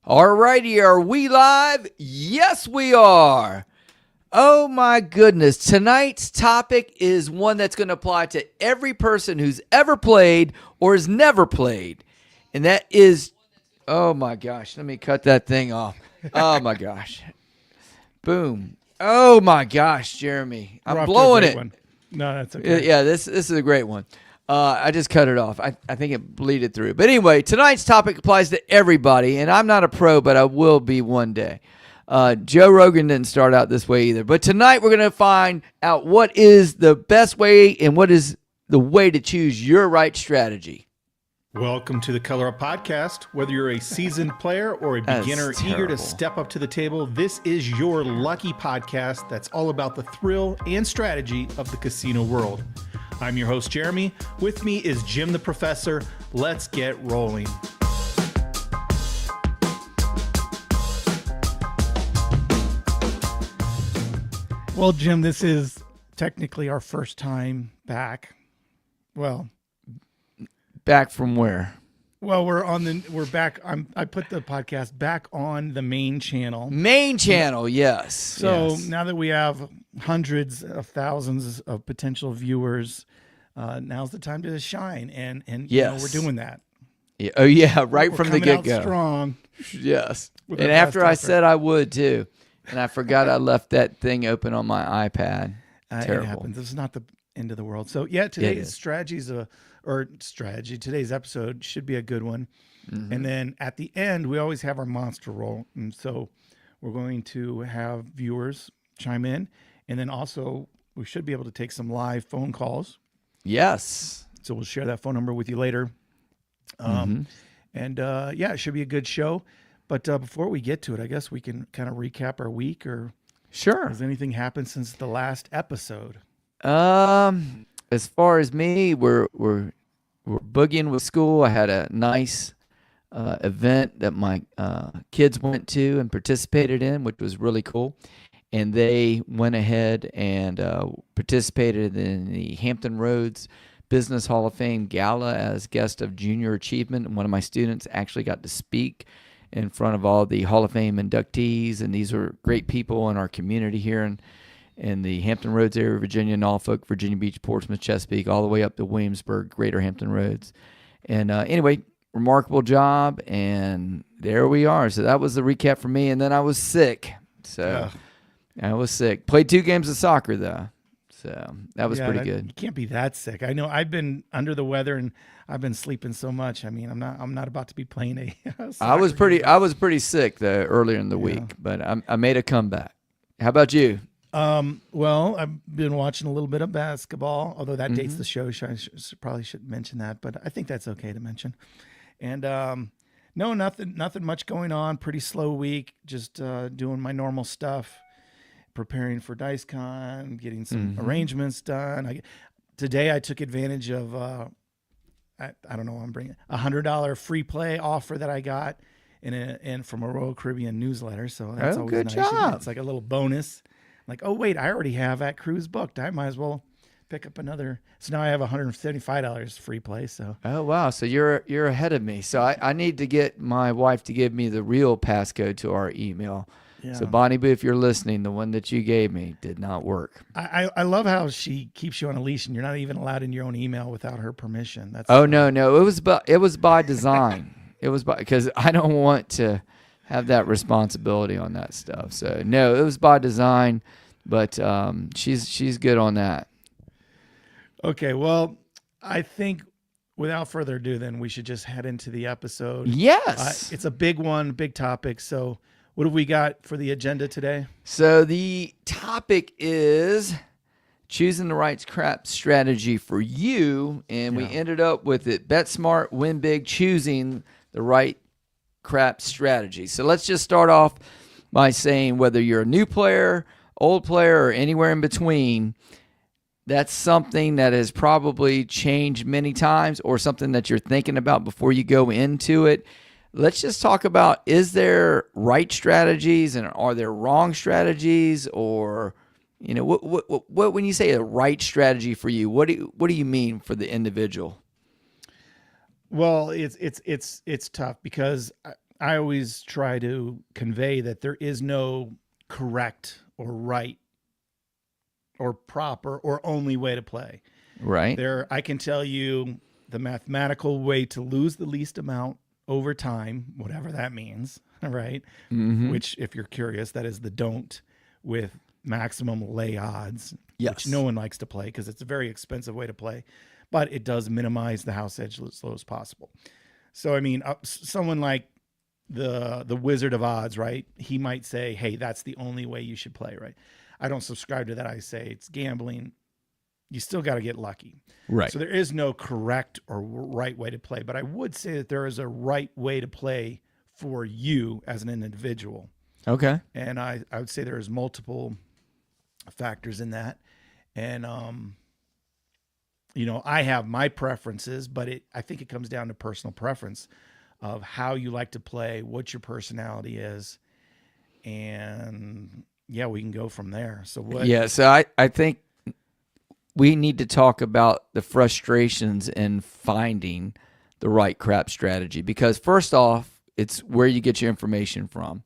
Alrighty, are we live? Yes, we are. Oh my goodness. Tonight's topic is one that's going to apply to every person who's ever played or has never played. And that is, oh my gosh, let me cut that thing off. Oh my gosh. Boom. Oh my gosh, Jeremy. I'm blowing it. One. No, that's okay. Yeah, this is a great one. I just cut it off. I think it bleeded through. But anyway, tonight's topic applies to everybody, and I'm not a pro, but I will be one day. Joe Rogan didn't start out this way either. But tonight we're going to find out what is the best way and what is the way to choose your right strategy. Welcome to the Color Up Podcast. Whether you're a seasoned player or a beginner eager to step up to the table, this is your lucky podcast that's all about the thrill and strategy of the casino world. I'm your host, Jeremy. With me is Jim the Professor. Let's get rolling. Well, Jim, this is technically our first time back. Well, back from where? Well, we're back. I put the podcast back on the main channel. Main channel, yes. So yes. Now that we have hundreds of thousands of potential viewers, now's the time to shine, and yes. You know, we're doing that. Yeah. Oh yeah, right we're from the get-go. Strong. Yes. And after I said I would too, and I forgot I left that thing open on my iPad. Terrible. It happens. This is not the end of the world. So yeah, today's today's episode should be a good one. Mm-hmm. And then at the end, we always have our monster roll. And so we're going to have viewers chime in. And then also we should be able to take some live phone calls. Yes. So we'll share that phone number with you later. And yeah, it should be a good show. But before we get to it, I guess we can kind of recap our week, or sure. Has anything happened since the last episode? As far as me, we're boogieing with school. I had a nice event that my kids went to and participated in, which was really cool. And they went ahead and participated in the Hampton Roads Business Hall of Fame Gala as guest of Junior Achievement. And one of my students actually got to speak in front of all the Hall of Fame inductees. And these are great people in our community here in the Hampton Roads area, Virginia, Norfolk, Virginia Beach, Portsmouth, Chesapeake, all the way up to Williamsburg, Greater Hampton Roads. And anyway, remarkable job. And there we are. So that was the recap for me. And then I was sick. So I was sick. Played 2 games of soccer, though. So that was pretty good. You can't be that sick. I know I've been under the weather and I've been sleeping so much. I mean, I'm not about to be playing I was pretty sick though earlier in the week, but I made a comeback. How about you? Well, I've been watching a little bit of basketball, although that dates the show. I probably should mention that, but I think that's okay to mention. And no, nothing much going on. Pretty slow week. Just doing my normal stuff. Preparing for DiceCon, getting some arrangements done. Today I took advantage of I don't know. I'm bringing $100 free play offer that I got in from a Royal Caribbean newsletter. So that's always good nice. job. It's like a little bonus. Like, oh wait, I already have that cruise booked. I might as well pick up another. So now I have $175 free play. So wow, so you're ahead of me. So I need to get my wife to give me the real passcode to our email. Yeah. So Bonnie Boo, if you're listening, the one that you gave me did not work. I love how she keeps you on a leash and you're not even allowed in your own email without her permission. That's no. It was by design. Because I don't want to have that responsibility on that stuff. So no, it was by design, but she's good on that. Okay, well, I think without further ado, then we should just head into the episode. Yes, it's a big one, big topic. So what have we got for the agenda today? So the topic is choosing the right crap strategy for you, and we ended up with it: bet smart, win big, choosing the right crap strategy. So let's just start off by saying whether you're a new player, old player, or anywhere in between, that's something that has probably changed many times or something that you're thinking about before you go into it. Let's just talk about, is there right strategies and are there wrong strategies? Or, what when you say a right strategy for you, what do you mean for the individual? Well, it's tough because I always try to convey that there is no correct or right or proper or only way to play. Right. There, I can tell you the mathematical way to lose the least amount over time, whatever that means, right? Mm-hmm. Which, if you're curious, that is the don't with maximum lay odds, which no Yes. one likes to play because it's a very expensive way to play, but it does minimize the house edge as low as possible. So, I mean, someone like the Wizard of Odds, right? He might say, "Hey, that's the only way you should play," right? I don't subscribe to that. I say it's gambling. You still got to get lucky. Right. So there is no correct or right way to play, but I would say that there is a right way to play for you as an individual. Okay. And I would say there's multiple factors in that. And I have my preferences, but I think it comes down to personal preference of how you like to play, what your personality is, and yeah, we can go from there. So what? Yeah. So I think we need to talk about the frustrations in finding the right crap strategy, because first off, it's where you get your information from.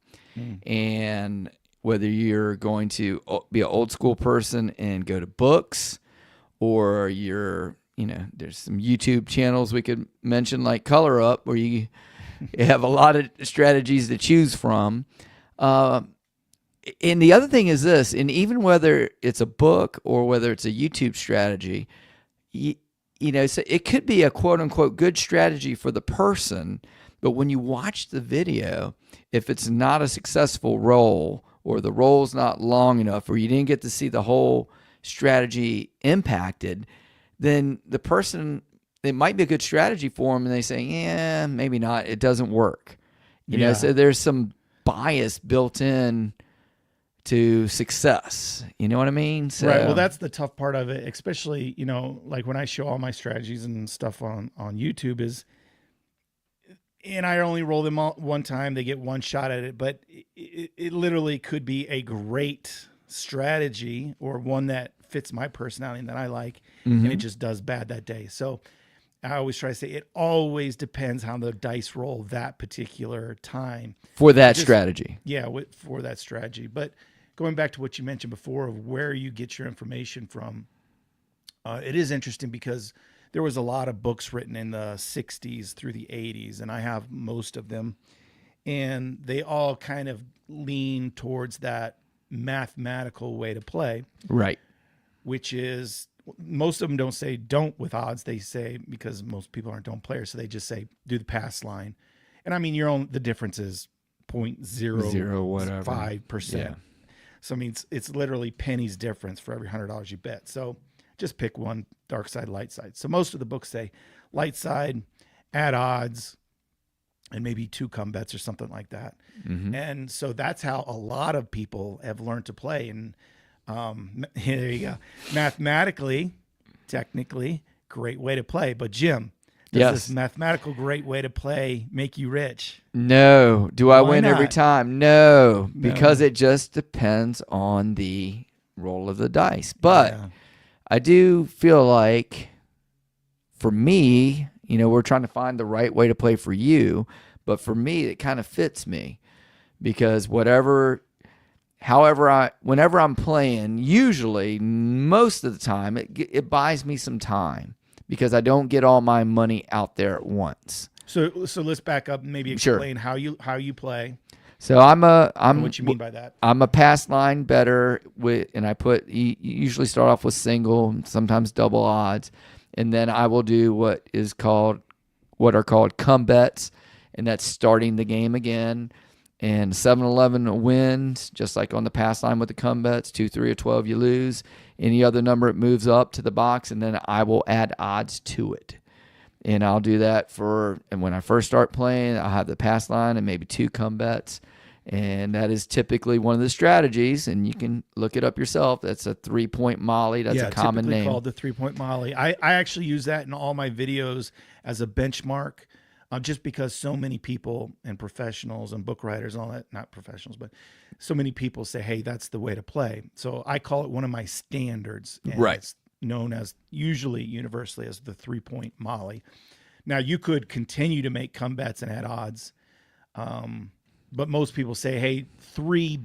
And whether you're going to be an old school person and go to books, or there's some YouTube channels we could mention like Color Up, where you have a lot of strategies to choose from. And the other thing is this, and even whether it's a book or whether it's a YouTube strategy, so it could be a quote unquote good strategy for the person, but when you watch the video, if it's not a successful roll, or the roll's not long enough, or you didn't get to see the whole strategy impacted, then the person, it might be a good strategy for them, and they say, yeah, maybe not, it doesn't work. So there's some bias built in to success. You know what I mean? So, Right. Well, that's the tough part of it, especially, like when I show all my strategies and stuff on YouTube and I only roll them all one time, they get one shot at it, but it literally could be a great strategy or one that fits my personality and that I like, and it just does bad that day. So I always try to say it always depends how the dice roll that particular time. for that strategy. Yeah, for that strategy. But going back to what you mentioned before of where you get your information from, it is interesting because there was a lot of books written in the 60s through the 80s, and I have most of them. And they all kind of lean towards that mathematical way to play, Right. which is most of them don't say don't with odds. They say, because most people aren't don't players, so they just say do the pass line. And I mean, the difference is 0.05%. Yeah. So I mean, it's literally pennies difference for every $100 you bet. So just pick one, dark side, light side. So most of the books say light side, add odds, and maybe 2 come bets or something like that. And so that's how a lot of people have learned to play. And there you go. Mathematically, technically, great way to play. But Jim, does this mathematical great way to play make you rich? No. Do I Why win every not? time? No, because it just depends on the roll of the dice. But Yeah. I do feel like, for me, we're trying to find the right way to play for you, but for me, it kind of fits me, because whenever I'm playing, usually most of the time, it buys me some time, because I don't get all my money out there at once. So let's back up and maybe explain how you play. So I'm What you mean by that? I'm a pass line better and I usually start off with single, sometimes double odds, and then I will do what are called come bets, and that's starting the game again. And 7-11 wins, just like on the pass line with the come bets. 2, 3, or 12 you lose. Any other number, it moves up to the box, and then I will add odds to it. And I'll do that and when I first start playing, I'll have the pass line and maybe 2 come bets. And that is typically one of the strategies, and you can look it up yourself. That's a 3-point molly. That's a common typically name. It's called the 3-point molly. I actually use that in all my videos as a benchmark, just because so many people and professionals, but so many people say, hey, that's the way to play. So I call it the 3-point molly. I actually use that in all my videos as a benchmark, just because so many people and professionals and book writers and all that, not professionals, but so many people say, hey, that's the way to play. So I call it one of my standards. And Right. it's known as usually universally as the 3-point molly. Now you could continue to make come bets and add odds But most people say, hey, three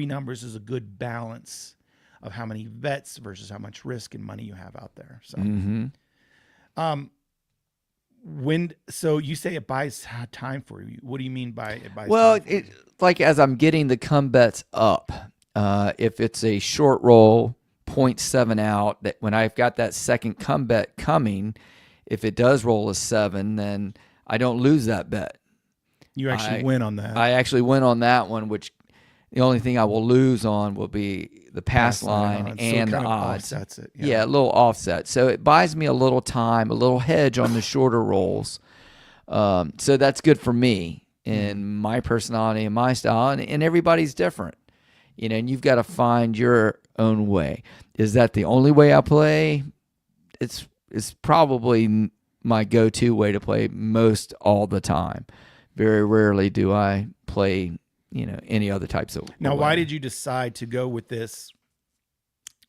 numbers is a good balance of how many bets versus how much risk and money you have out there. So, so you say it buys time for you. What do you mean by it buys Well, time for you? like as I'm getting the come bets up, if it's a short roll, 0.7 out, that when I've got that second come bet coming, if it does roll a 7, then I don't lose that bet. You actually win on that. I actually win on that one, which the only thing I will lose on will be the pass line and so the odds. Offsets it. Yeah, a little offset. So it buys me a little time, a little hedge on the shorter rolls. So that's good for me and my personality and my style. And everybody's different, and you've got to find your own way. Is that the only way I play? It's probably my go-to way to play most all the time. Very rarely do I play, any other types of. Now, why did you decide to go with this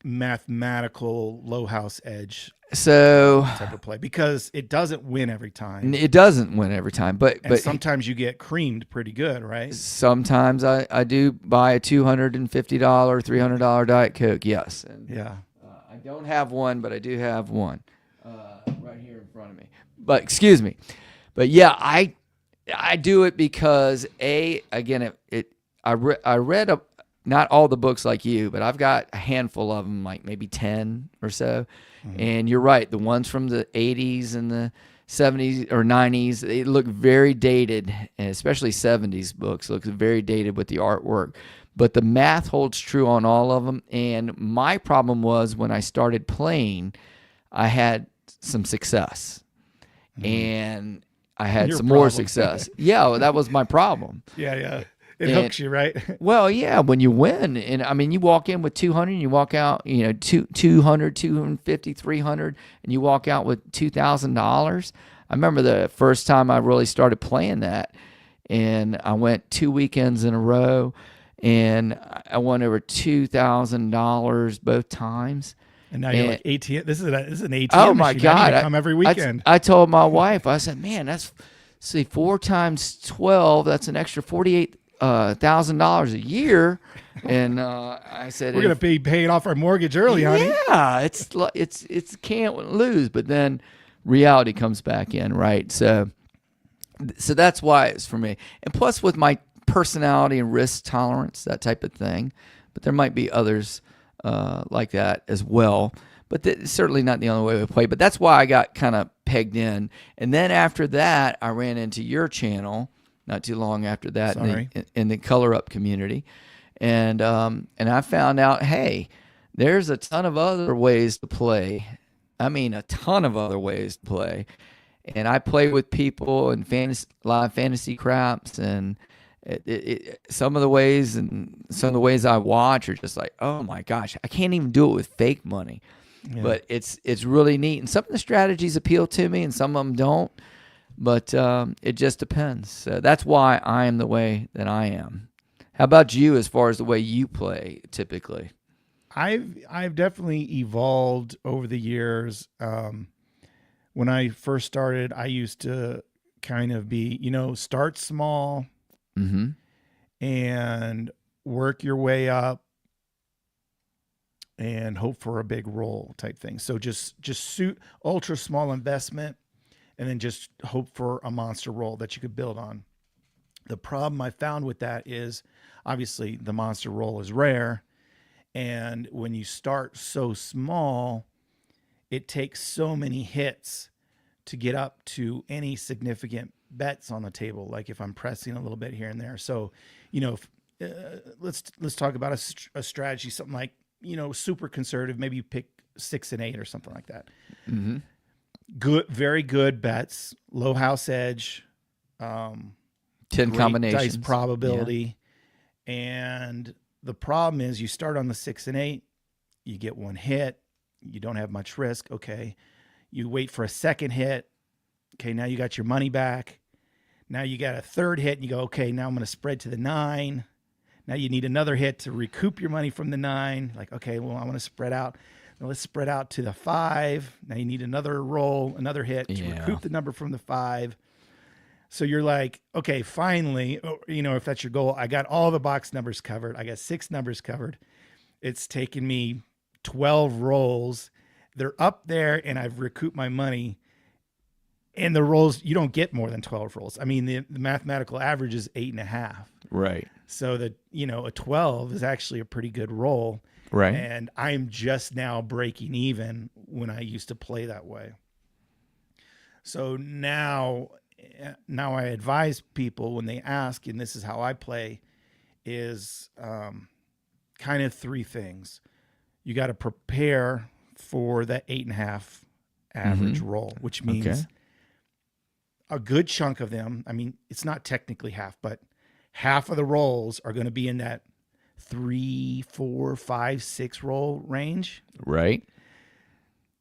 mathematical low house edge type of play? Because it doesn't win every time. It doesn't win every time, but sometimes you get creamed pretty good, right? Sometimes I do buy a $250, $300 Diet Coke. Yes. And, I don't have one, but I do have one right here in front of me. But excuse me. But yeah, I do it because I read not all the books like you, but I've got a handful of them, like maybe 10 or so. Mm-hmm. And you're right, the ones from the 80s and the 70s or 90s, they look very dated, and especially 70s books look very dated with the artwork. But the math holds true on all of them. And my problem was when I started playing, I had some success. Mm-hmm. And I had some more success. Yeah, well, that was my problem. Yeah. It hooks you, right? Well, yeah, when you win. And I mean, you walk in with 200 and you walk out, 200, 250, 300, and you walk out with $2,000. I remember the first time I really started playing that, and I went 2 weekends in a row, and I won over $2,000 both times. And now you're like ATM. This is an ATM. Oh my God! I come every weekend. I told my wife, I said, "Man, that's 4 times 12. That's an extra $48,000 a year." And I said, "We're gonna be paying off our mortgage early, honey." Yeah, it's can't lose. But then reality comes back in, right? So that's why it's for me. And plus, with my personality and risk tolerance, that type of thing. But there might be others like that as well. But it's certainly not the only way we play. But that's why I got kind of pegged in. And then after that, I ran into your channel not too long after that in the Color Up community. And I found out, hey, there's a ton of other ways to play. I mean, a ton of other ways to play. And I play with people and live fantasy craps, and some of the ways I watch are just like, oh my gosh, I can't even do it with fake money. Yeah. But it's really neat. And some of the strategies appeal to me and some of them don't. But it just depends. So that's why I am the way that I am. How about you as far as the way you play typically? I've definitely evolved over the years. When I first started, I used to kind of be, start small. Mm-hmm. And work your way up and hope for a big roll type thing. So just suit ultra small investment and then just hope for a monster roll that you could build on. The problem I found with that is obviously the monster roll is rare. And when you start so small, it takes so many hits to get up to any significant bets on the table. Like if I'm pressing a little bit here and there. So, let's talk about a strategy, something like, super conservative. Maybe you pick 6 and 8 or something like that. Mm-hmm. Good, very good bets, low house edge, 10 combinations, dice probability. Yeah. And the problem is you start on the 6 and 8, you get one hit, you don't have much risk. Okay. You wait for a second hit. Okay. Now you got your money back. Now you got a third hit and you go, okay, now I'm going to spread to the 9. Now you need another hit to recoup your money from the 9. Like, okay, well, I want to spread out. Now let's spread out to the 5. Now you need another roll, another hit to recoup the number from the 5. So you're like, okay, finally, if that's your goal, I got all the box numbers covered. I got 6 numbers covered. It's taken me 12 rolls. They're up there and I've recouped my money. And the rolls, you don't get more than 12 rolls. I mean, the mathematical average is 8.5. Right. So that, a 12 is actually a pretty good roll. Right. And I'm just now breaking even when I used to play that way. So now I advise people when they ask, and this is how I play, is kind of 3 things. You got to prepare for that 8.5 average roll, which means a good chunk of them. I mean, it's not technically half, but half of the rolls are going to be in that 3, 4, 5, 6 roll range. Right.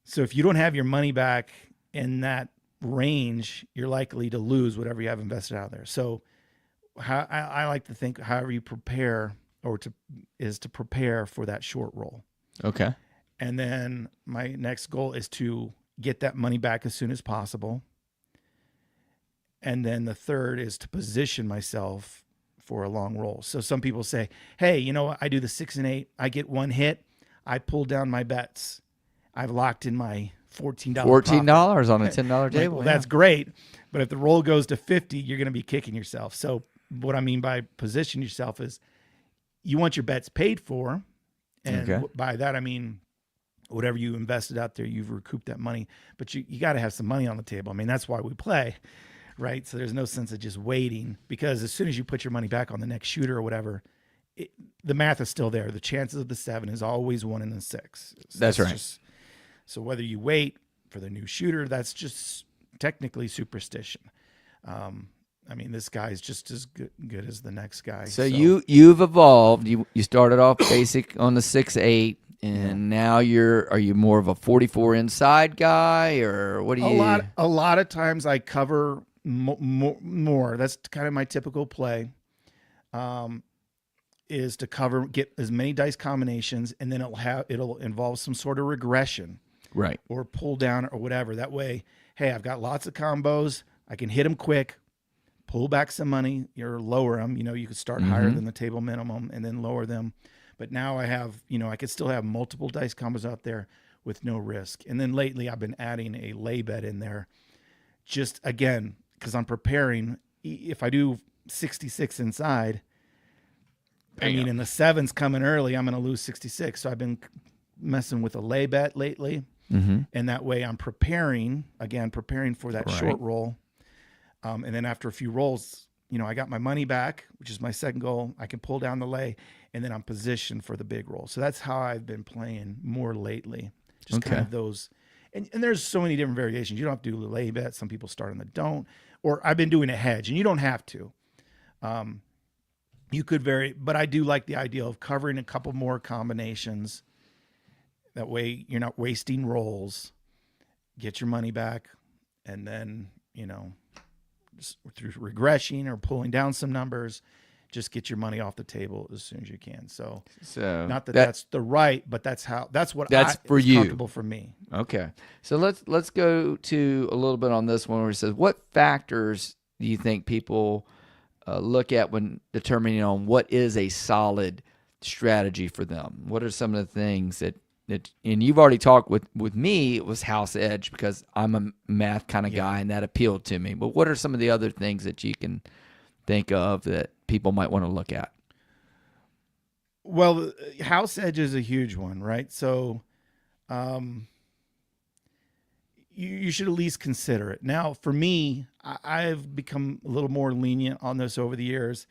So if you don't have your money back in that range, you're likely to lose whatever you have invested out there. So I like to think however you prepare is to prepare for that short roll. Okay. And then my next goal is to get that money back as soon as possible. And then the third is to position myself for a long roll. So some people say, hey, I do the 6 and 8. I get 1 hit. I pull down my bets. I've locked in my $14 $14 on a $10 table. Well, that's great. But if the roll goes to 50, you're going to be kicking yourself. So what I mean by position yourself is you want your bets paid for. And by that, I mean, whatever you invested out there, you've recouped that money. But you got to have some money on the table. I mean, that's why we play, right? So there's no sense of just waiting, because as soon as you put your money back on the next shooter or whatever, the math is still there. The chances of the 7 is always 1 in a 6. So that's right. So whether you wait for the new shooter, that's just technically superstition. I mean, this guy's just as good as the next guy. So you've evolved. You started off basic on the 6-8, and now are you more of a 44 inside guy, or what do you? A lot of times I cover more. That's kind of my typical play. Is to get as many dice combinations, and then it'll involve some sort of regression. Right. Or pull down or whatever. That way, hey, I've got lots of combos. I can hit them quick, pull back some money, or lower them. You could start higher than the table minimum and then lower them. But now I have, I could still have multiple dice combos out there with no risk. And then lately I've been adding a lay bet in there. Just again, because I'm preparing. If I do 66 inside, I mean, and the 7's coming early, I'm going to lose 66. So I've been messing with a lay bet lately. And that way I'm preparing for that short roll. And then after a few rolls, I got my money back, which is my second goal. I can pull down the lay, and then I'm positioned for the big roll. So that's how I've been playing more lately. Just kind of those. And there's so many different variations. You don't have to do the lay bet. Some people start on the don't. Or I've been doing a hedge, and you don't have to. You could vary, but I do like the idea of covering a couple more combinations. That way you're not wasting rolls, get your money back, and then, just through regression or pulling down some numbers, just get your money off the table as soon as you can. So not that's the right, but that's what is comfortable for me. Okay. So let's go to a little bit on this one where it says, what factors do you think people look at when determining on what is a solid strategy for them? What are some of the things that and you've already talked with me, it was house edge, because I'm a math kind of guy and that appealed to me. But what are some of the other things that you can think of that people might want to look at? Well, house edge is a huge one, right? So you should at least consider it. Now, for me, I've become a little more lenient on this over the years,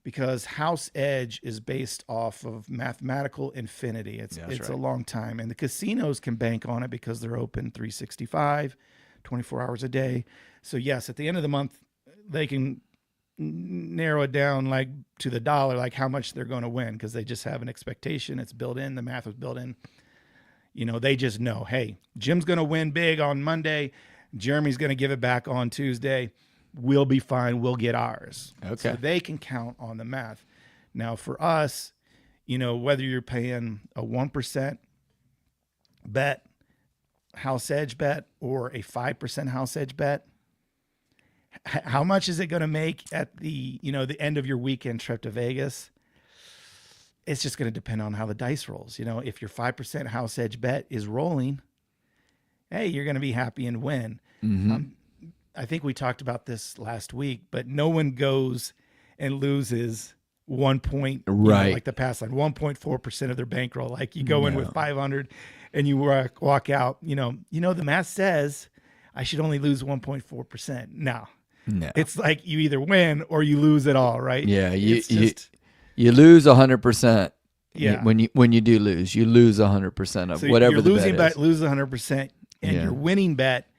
because house edge is based off of mathematical infinity. It's right. A long time. And the casinos can bank on it because they're open 365, 24 hours a day. So yes, at the end of the month, they can narrow it down like to the dollar, like how much they're going to win, because they just have an expectation. It's built in. The math was built in. They just know, hey, Jim's going to win big on Monday. Jeremy's going to give it back on Tuesday. We'll be fine. We'll get ours. Okay. So they can count on the math. Now for us, whether you're paying a 1% bet, house edge bet, or a 5% house edge bet, How much is it going to make at the the end of your weekend trip to Vegas? It's just going to depend on how the dice rolls. If your 5% house edge bet is rolling, hey, you're going to be happy and win. I think we talked about this last week, but no one goes and loses 1 point, Right. like the past line, 1.4% of their bankroll. Like you go in with 500 and you walk out, the math says I should only lose 1.4%. No, it's like you either win or you lose it all, right? Yeah. You lose 100%. Yeah. When you do lose, you lose 100% of So whatever your the losing bet is. bet lose 100%, and your winning bet,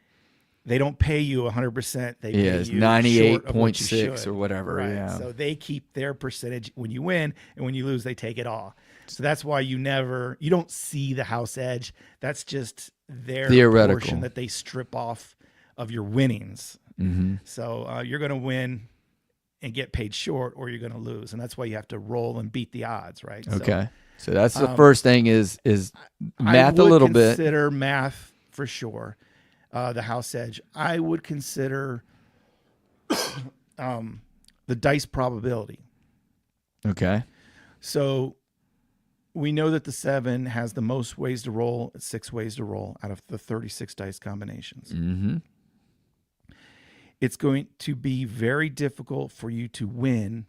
they don't pay you 100%. They pay it's you 98.6 or whatever. Right. Yeah. So they keep their percentage when you win, and when you lose, they take it all. So that's why you don't see the house edge. That's just their Theoretical portion that they strip off of your winnings. So you're going to win and get paid short, or you're going to lose, and that's why you have to roll and beat the odds, right? Okay. So that's the first thing is math a little bit. I would consider math for sure. The house edge. I would consider the dice probability. Okay. So we know that the 7 has the most ways to roll. It's 6 ways to roll out of the 36 dice combinations. It's going to be very difficult for you to win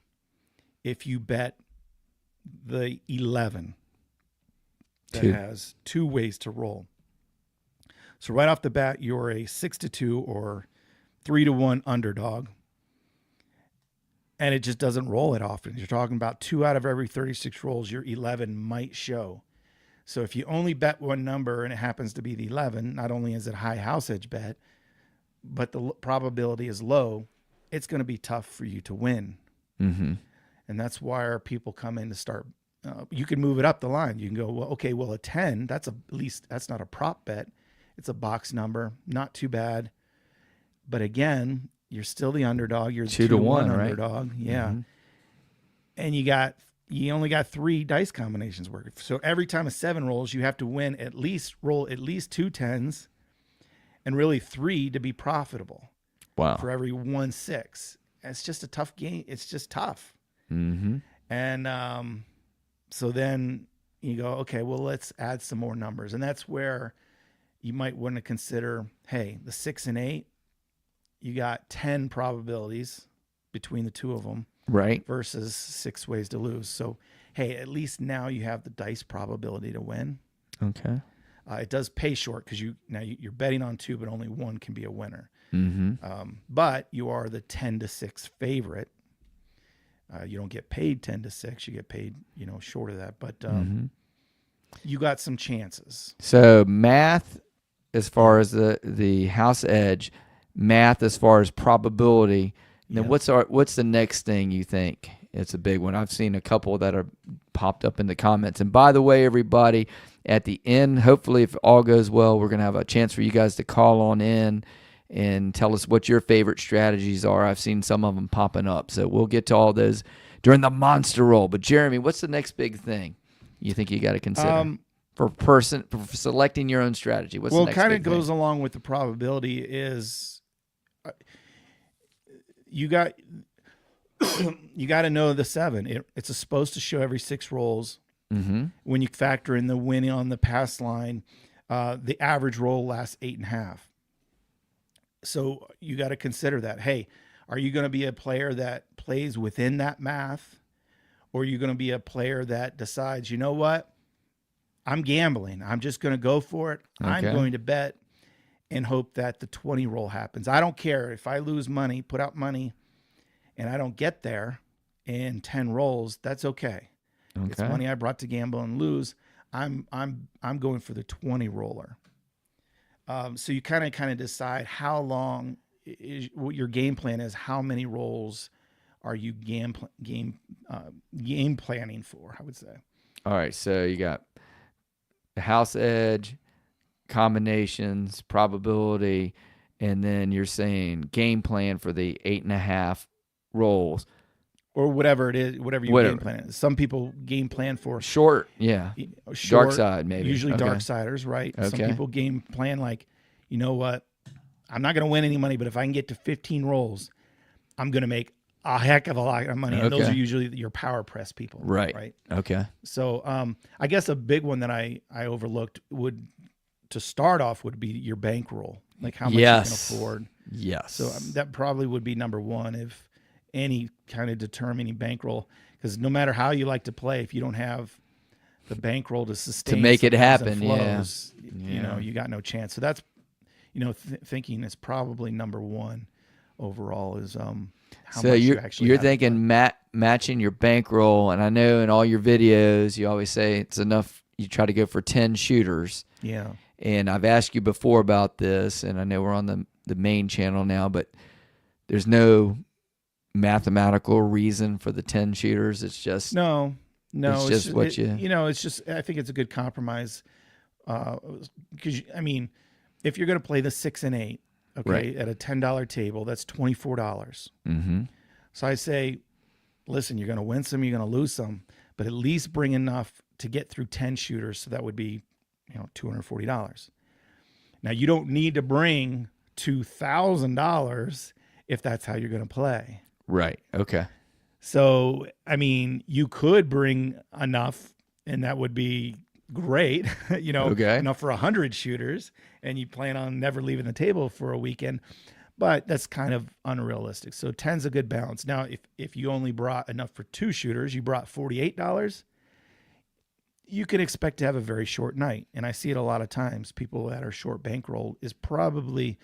if you bet the 11 that has 2 ways to roll. So right off the bat, you're a 6-2 or 3-1 underdog, and it just doesn't roll it often. You're talking about 2 out of every 36 rolls, your 11 might show. So if you only bet one number and it happens to be the 11, not only is it a high house edge bet, but the probability is low, it's going to be tough for you to win. And that's why our people come in to start. You can move it up the line. You can go, well, a 10, that's not a prop bet. It's a box number, not too bad. But again, you're still the underdog. You're the 2-1 underdog. Right? Yeah. And you only got 3 dice combinations working. So every time a 7 rolls, you have to roll at least 2 10s, and really 3 to be profitable. Wow. For every 1 6. It's just a tough game. It's just tough. And so then you go, okay, well, let's add some more numbers. And that's where you might want to consider, hey, the 6 and 8, you got 10 probabilities between the two of them. Right. Versus 6 ways to lose. So, hey, at least now you have the dice probability to win. Okay. It does pay short because you're betting on 2, but only 1 can be a winner. But you are the 10-6 favorite. You don't get paid 10-6. You get paid, short of that. But you got some chances. So math, as far as the house edge, math as far as probability. Then what's the next thing you think? It's a big one. I've seen a couple that are popped up in the comments. And by the way, everybody, at the end, hopefully, if all goes well, we're going to have a chance for you guys to call on in and tell us what your favorite strategies are. I've seen some of them popping up. So we'll get to all those during the monster roll. But Jeremy, what's the next big thing you think you got to consider for selecting your own strategy? What's the next big thing? Well, it kind of goes along with the probability is you got to know the 7. It's supposed to show every 6 rolls. When you factor in the winning on the pass line, the average roll lasts 8.5. So you got to consider that. Hey, are you going to be a player that plays within that math, or are you going to be a player that decides, you know what, I'm gambling. I'm just going to go for it. Okay. I'm going to bet and hope that the 20 roll happens. I don't care if I lose money, put out money, and I don't get there in 10 rolls. That's okay. It's money I brought to gamble and lose. I'm going for the 20 roller. So you kind of decide how long what your game plan is. How many rolls are you game planning for? I would say. All right, so you got the house edge, combinations, probability, and then you're saying game plan for the 8.5 rolls. Or whatever it is, whatever your game plan is. Some people game plan for short, yeah. Dark side, maybe. Usually dark siders, right? Some people game plan like, you know what? I'm not going to win any money, but if I can get to 15 rolls, I'm going to make a heck of a lot of money. And those are Okay. usually your power press people, Right. right? Okay. So I guess a big one that I overlooked to start off would be your bankroll, like how much you can Yes. afford. Yes. So that probably would be number one, if any kind of determining bankroll, because no matter how you like to play, if you don't have the bankroll to sustain make some it ebbs happen, and yeah. flows, Yeah. you got no chance. So that's, thinking is probably number one overall is how So much you actually you're have to play. thinking matching your bankroll, and I know in all your videos you always say it's enough. You try to go for 10 shooters, Yeah. and I've asked you before about this, and I know we're on the main channel now, but there's no mathematical reason for the 10 shooters. It's just No, it's no, just what you it's just, I think it's a good compromise. Because I mean, if you're going to play the 6 and 8, okay, right. at a $10 table, that's $24. Mm-hmm. So I say, listen, you're going to win some, you're going to lose some, but at least bring enough to get through 10 shooters. So that would be, $240. Now you don't need to bring $2,000 if that's how you're going to play. Right. Okay. So, I mean, you could bring enough, and that would be great, Okay. enough for 100 shooters, and you plan on never leaving the table for a weekend. But that's kind of unrealistic. So 10's a good balance. Now, if you only brought enough for 2 shooters, you brought $48, you can expect to have a very short night. And I see it a lot of times. People that are short bankroll is probably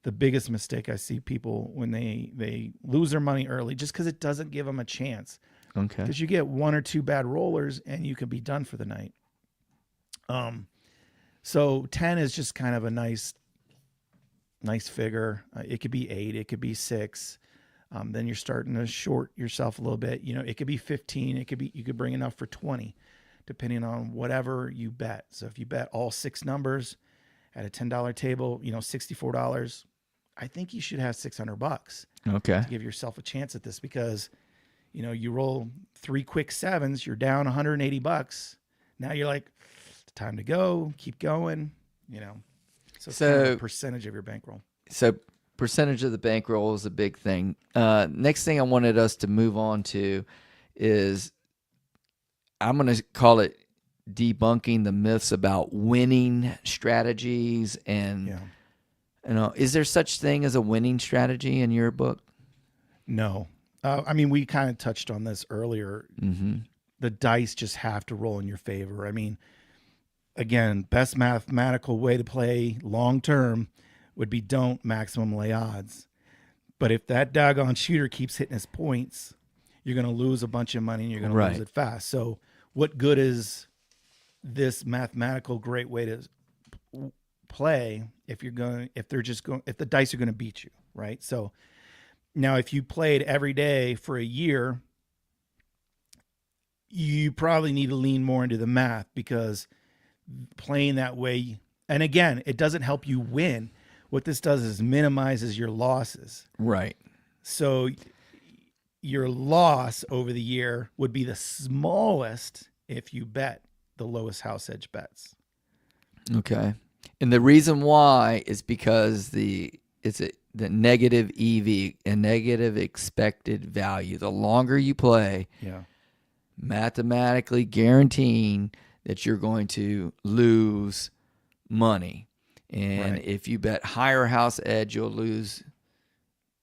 the biggest mistake I see people when they lose their money early, just because it doesn't give them a chance. Okay. Because you get 1 or 2 bad rollers and you could be done for the night. So 10 is just kind of a nice figure. It could be 8, it could be 6. Then you're starting to short yourself a little bit. It could be 15. You could bring enough for 20, depending on whatever you bet. So if you bet all 6 numbers at a $10 table, $64, I think you should have $600 Okay. to give yourself a chance at this, because, you roll 3 quick 7s, you're down $180. Now you're like, it's time to go, keep going, So it's kind of a percentage of your bankroll. So percentage of the bankroll is a big thing. Next thing I wanted us to move on to is I'm going to call it debunking the myths about winning strategies. And is there such thing as a winning strategy in your book? No. I mean, we kind of touched on this earlier. Mm-hmm. The dice just have to roll in your favor. I mean, again, best mathematical way to play long term would be don't maximum lay odds. But if that doggone shooter keeps hitting his points, you're going to lose a bunch of money and you're going to lose it fast. So what good is this mathematical great way to play if the dice are going to beat you, right? So now if you played every day for a year, you probably need to lean more into the math, because playing that way, and again, it doesn't help you win. What this does is minimizes your losses. Right. So your loss over the year would be the smallest if you bet the lowest house edge bets. Okay. And the reason why is because the negative EV, a negative expected value. The longer you play, mathematically guaranteeing that you're going to lose money. And if you bet higher house edge, you'll lose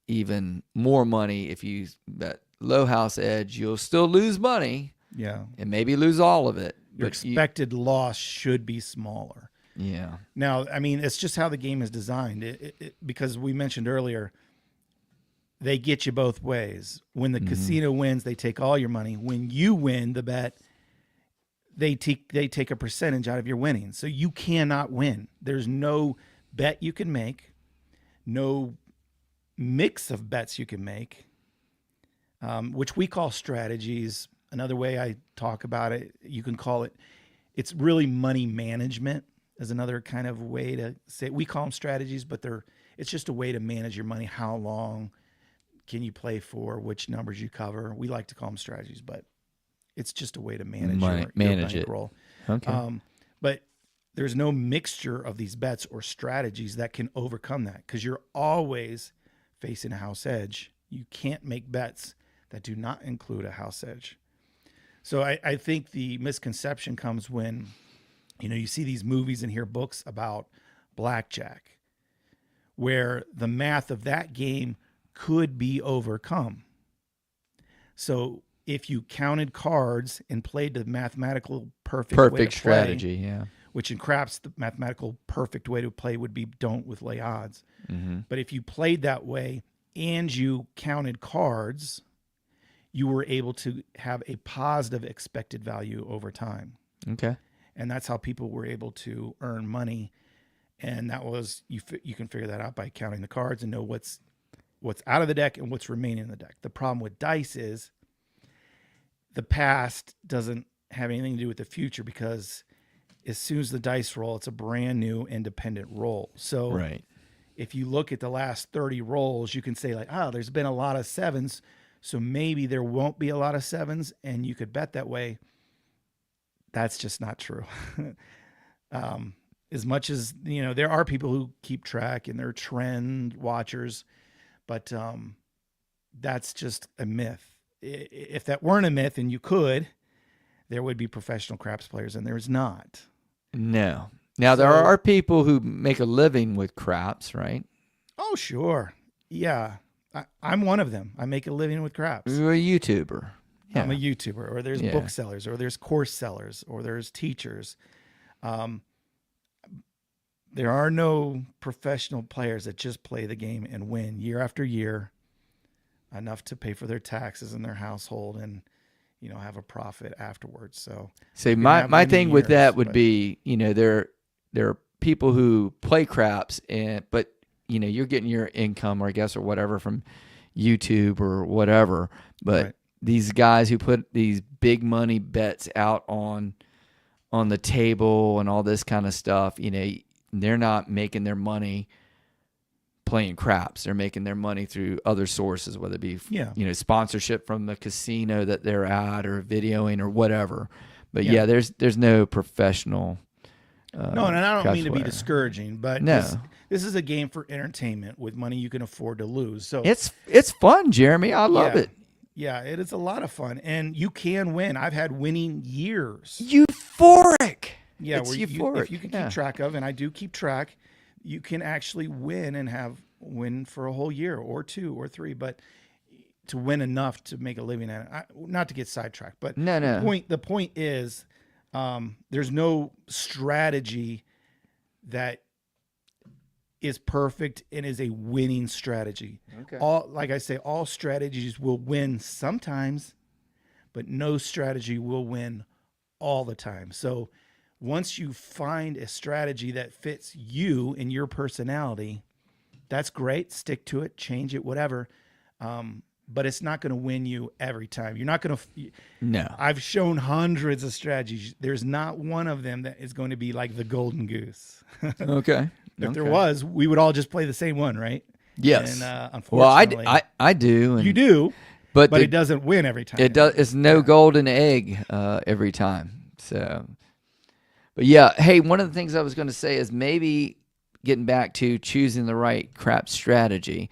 even more money. If you bet low house edge, you'll still lose money. Yeah. And maybe lose all of it. Your expected loss should be smaller. Yeah. Now, I mean, it's just how the game is designed. Because we mentioned earlier, they get you both ways. When the casino wins, they take all your money. When you win the bet, they take a percentage out of your winnings. So you cannot win. There's no bet you can make, no mix of bets you can make, which we call strategies. Another way I talk about it, you can call it, it's really money management is another kind of way to say it. We call them strategies, but it's just a way to manage your money. How long can you play for? Which numbers you cover? We like to call them strategies, but it's just a way to manage your bankroll. Okay. But there's no mixture of these bets or strategies that can overcome that, because you're always facing a house edge You can't make bets that do not include a house edge. So I think the misconception comes when, you see these movies and hear books about blackjack, where the math of that game could be overcome. So if you counted cards and played the mathematical perfect way to Perfect play, strategy. Yeah. which in craps, the mathematical perfect way to play would be don't with lay odds. Mm-hmm. But if you played that way and you counted cards, you were able to have a positive expected value over time. Okay. And that's how people were able to earn money. And that was, you can figure that out by counting the cards and know what's out of the deck and what's remaining in the deck. The problem with dice is the past doesn't have anything to do with the future, because as soon as the dice roll, it's a brand new independent roll. So Right. if you look at the last 30 rolls, you can say like, oh, there's been a lot of sevens, so maybe there won't be a lot of sevens, and you could bet that way. That's just not true. As much as, there are people who keep track and they're trend watchers, but that's just a myth. If that weren't a myth and you could, there would be professional craps players, and there's not. No. Now, there are people who make a living with craps, right? Oh, sure. Yeah. I'm one of them. I make a living with craps. You're a YouTuber. Yeah. I'm a YouTuber, or there's booksellers, or there's course sellers, or there's teachers. There are no professional players that just play the game and win year after year enough to pay for their taxes in their household and, have a profit afterwards. So my thing with that would be, there are people who play craps but you're getting your income, or I guess, or whatever, from YouTube or whatever. But Right. these guys who put these big money bets out on the table and all this kind of stuff, they're not making their money playing craps. They're making their money through other sources, whether it be sponsorship from the casino that they're at, or videoing, or whatever. But there's no professional. No, and I don't mean to be player. discouraging, but No. this is a game for entertainment with money you can afford to lose. So It's fun, Jeremy. I love it. Yeah, it is a lot of fun, and you can win. I've had winning years. Euphoric. Yeah, it's where euphoric. if you can keep track of, and I do keep track, you can actually win and win for a whole year or 2 or 3, but to win enough to make a living at it. Not to get sidetracked, but the point is, there's no strategy that is perfect and is a winning strategy. Okay. All strategies will win sometimes, but no strategy will win all the time. So once you find a strategy that fits you and your personality, that's great. Stick to it, change it, whatever. But it's not going to win you every time. You're not going to. No. I've shown hundreds of strategies. There's not one of them that is going to be like the golden goose. Okay. If there was, we would all just play the same one, right? Yes. And unfortunately, well, I do. And you do, but it doesn't win every time. It does. It's no golden egg every time. So, but yeah. Hey, one of the things I was going to say is maybe getting back to choosing the right crap strategy.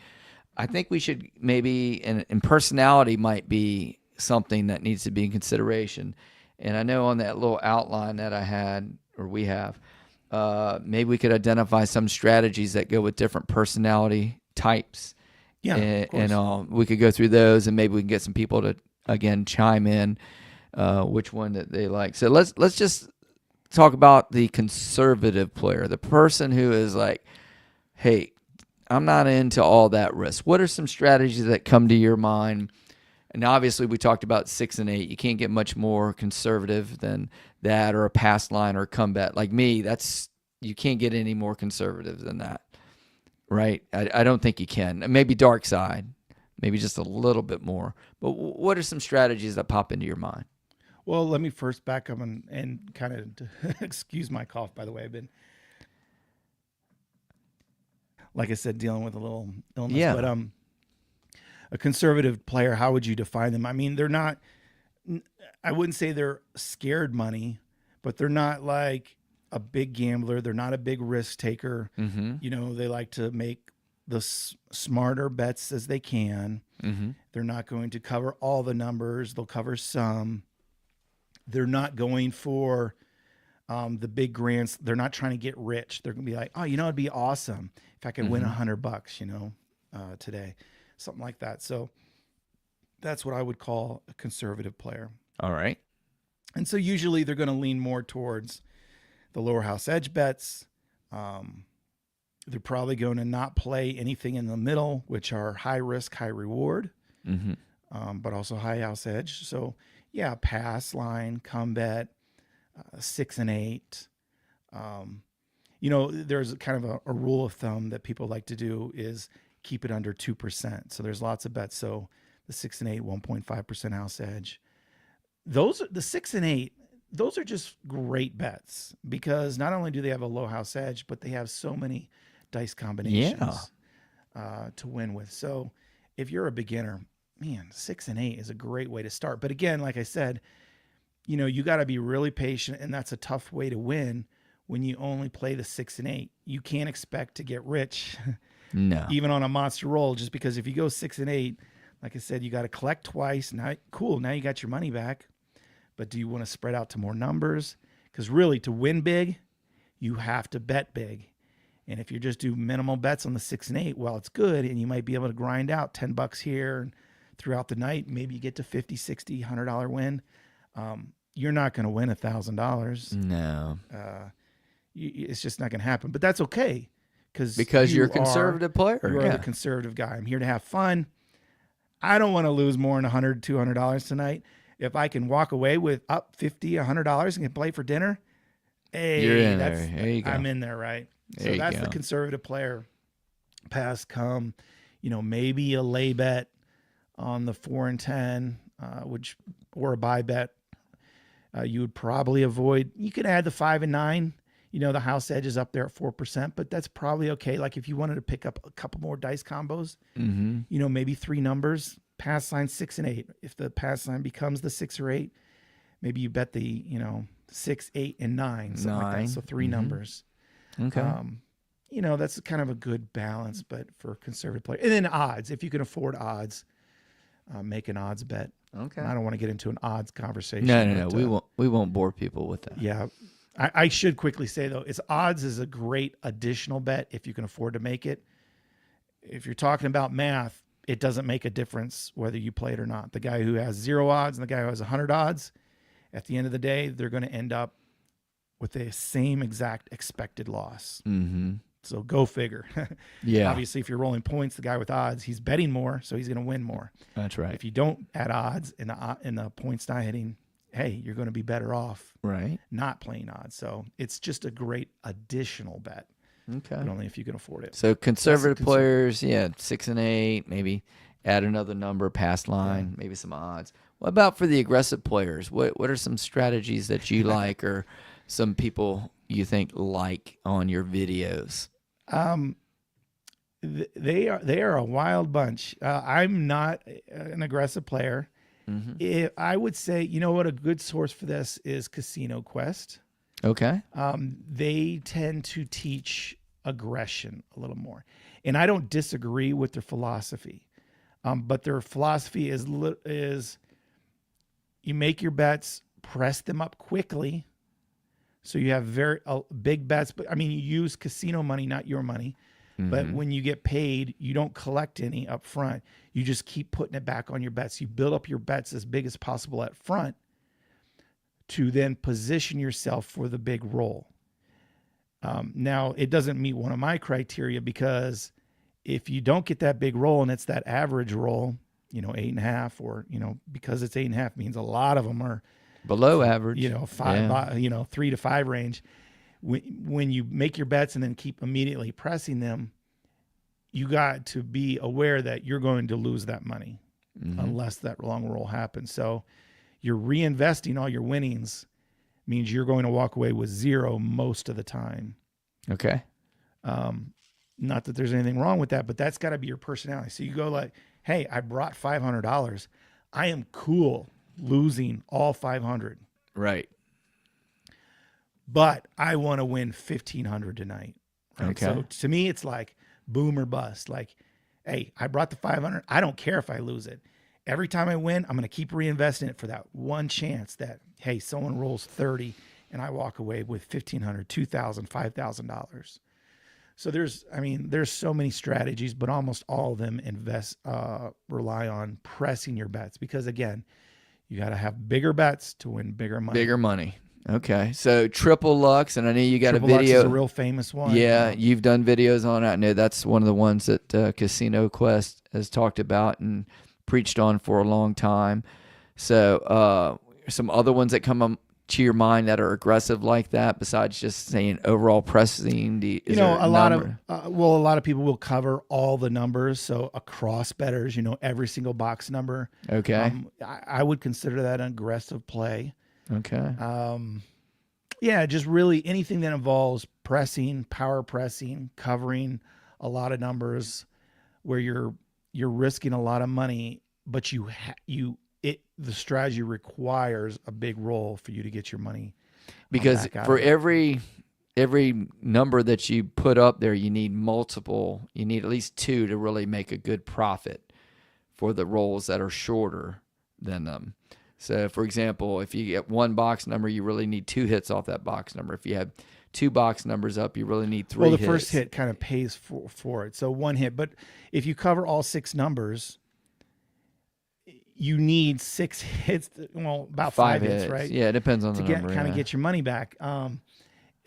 I think we should maybe, and personality might be something that needs to be in consideration. And I know on that little outline that I had, or we have, maybe we could identify some strategies that go with different personality types. Yeah, and we could go through those, and maybe we can get some people to again chime in which one that they like. So let's just talk about the conservative player, the person who is like, hey, I'm not into all that risk. What are some strategies that come to your mind? And obviously, we talked about 6 and 8. You can't get much more conservative than that, or a pass line, or a comeback. Like me, you can't get any more conservative than that, right? I don't think you can. Maybe dark side, maybe just a little bit more. But what are some strategies that pop into your mind? Well, let me first back up and kind of excuse my cough. By the way, I've been, like I said, dealing with a little illness. Yeah. But a conservative player, how would you define them? I mean, they're not, I wouldn't say they're scared money, but they're not like a big gambler. They're not a big risk taker. Mm-hmm. They like to make the smarter bets as they can. Mm-hmm. They're not going to cover all the numbers. They'll cover some. They're not going for the big grants. They're not trying to get rich. They're going to be like, oh, it'd be awesome if I could win $100, today, something like that. So that's what I would call a conservative player. All right. And so usually they're going to lean more towards the lower house edge bets. They're probably going to not play anything in the middle, which are high risk, high reward, but also high house edge. So yeah, pass, line, come bet, 6 and 8. There's kind of a rule of thumb that people like to do is keep it under 2%. So there's lots of bets. So the 6 and 8, 1.5% house edge. Those the 6 and 8. Those are just great bets because not only do they have a low house edge, but they have so many dice combinations to win with. So if you're a beginner, man, 6 and 8 is a great way to start. But again, like I said, you got to be really patient, and that's a tough way to win when you only play the 6 and 8. You can't expect to get rich, No. even on a monster roll, just because if you go 6 and 8, like I said, you got to collect twice. Now, cool, now you got your money back. But do you want to spread out to more numbers? Because really, to win big, you have to bet big. And if you just do minimal bets on the 6 and 8, well, it's good, and you might be able to grind out $10 here and throughout the night. Maybe you get to $50, $60, $100 win. You're not going to win $1,000. No. It's just not going to happen. But that's okay, because you're a conservative player. You are the conservative guy. I'm here to have fun. I don't want to lose more than $100, $200 tonight. If I can walk away with up $50, $100 and can play for dinner, hey, you're in there. There you go. I'm in there, right? There So that's the conservative player. Pass, come, maybe a lay bet on the 4 and 10, or a buy bet. You would probably avoid. You could add the 5 and 9. The house edge is up there at 4%, but that's probably okay. Like if you wanted to pick up a couple more dice combos, maybe 3 numbers. Pass line 6 and 8. If the pass line becomes the 6 or 8, maybe you bet the 6, 8, and 9, something like that. So 3 numbers. Okay. That's kind of a good balance, but for conservative players. And then odds, if you can afford odds, make an odds bet. Okay. And I don't want to get into an odds conversation. No. We won't bore people with that. Yeah. I should quickly say though, odds is a great additional bet if you can afford to make it. If you're talking about math, it doesn't make a difference whether you play it or not. The guy who has 0 odds and the guy who has 100 odds, at the end of the day, they're going to end up with the same exact expected loss. Mm-hmm. So go figure. Yeah. Obviously, if you're rolling points, the guy with odds, he's betting more, so he's going to win more. That's right. If you don't add odds in the points not hitting, hey, you're going to be better off not playing odds. So it's just a great additional bet. Okay. But only if you can afford it. So conservative players, 6 and 8, maybe add another number, pass line, maybe some odds. What about for the aggressive players? What are some strategies that you like or some people you think like on your videos? They are a wild bunch. I'm not an aggressive player. I would say, what a good source for this is Casino Quest. Okay. They tend to teach aggression a little more. And I don't disagree with their philosophy. But their philosophy is you make your bets, press them up quickly. So you have very big bets. But I mean, you use casino money, not your money. But when you get paid, you don't collect any up front. You just keep putting it back on your bets. You build up your bets as big as possible up front to then position yourself for the big roll. Now, it doesn't meet one of my criteria because if you don't get that big roll and it's that average roll, 8.5 or, because it's 8.5 means a lot of them are below average, 3 to 5 range. When you make your bets and then keep immediately pressing them, you got to be aware that you're going to lose that money unless that long roll happens. So you're reinvesting all your winnings means you're going to walk away with 0 most of the time. Okay. Not that there's anything wrong with that, but that's got to be your personality. So you go like, hey, I brought $500. I am cool losing all 500. Right. But I want to win 1,500 tonight. Right? Okay. So to me, it's like boom or bust. Like, hey, I brought the 500. I don't care if I lose it. Every time I win, I'm going to keep reinvesting it for that one chance that, hey, someone rolls 30 and I walk away with $1,500, $2,000, $5,000. So there's so many strategies, but almost all of them rely on pressing your bets because again, you got to have bigger bets to win bigger money. Bigger money. Okay. So Triple Lux, and I know you got Triple a Lux video. is a real famous one. Yeah, you've done videos on it. I know that's one of the ones that Casino Quest has talked about and preached on for a long time. So some other ones that come to your mind that are aggressive like that, besides just saying overall pressing? A lot of people will cover all the numbers. So across betters, every single box number. Okay. I would consider that an aggressive play. Okay. Yeah, just really anything that involves pressing, power pressing, covering a lot of numbers, where you're risking a lot of money, but the strategy requires a big roll for you to get your money. Because for every number that you put up there, you need multiple. You need at least two to really make a good profit for the rolls that are shorter than them. So, for example, if you get one box number, you really need two hits off that box number. If you have two box numbers up, you really need three hits. Well, the first hit kind of pays for it. So one hit. But if you cover all six numbers, you need six hits. Well, about five hits, right? Yeah, it depends on the number. To kind of get your money back.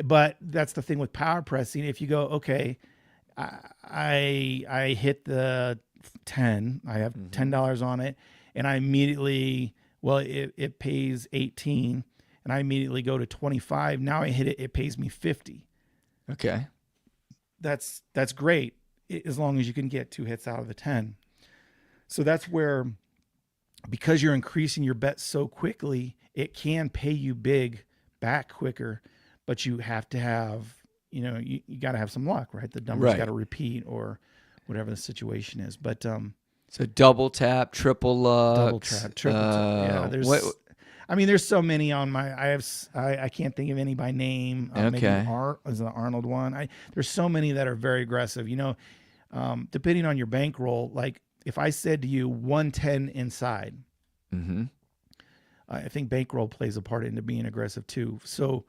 But that's the thing with power pressing. If you go, okay, I hit the 10. I have $10 on it, and I immediately... Well, it pays 18, and I immediately go to 25. Now I hit it; it pays me 50. Okay, that's great as long as you can get two hits out of the 10. So that's where, because you're increasing your bet so quickly, it can pay you big back quicker, but you have to have, you got to have some luck, right? The numbers got to repeat or whatever the situation is, but. So double tap, triple lux, triple tap. Yeah, there's so many on my. I can't think of any by name. Maybe is the Arnold one. There's so many that are very aggressive. Depending on your bankroll, like if I said to you 110 inside, I think bankroll plays a part into being aggressive too. So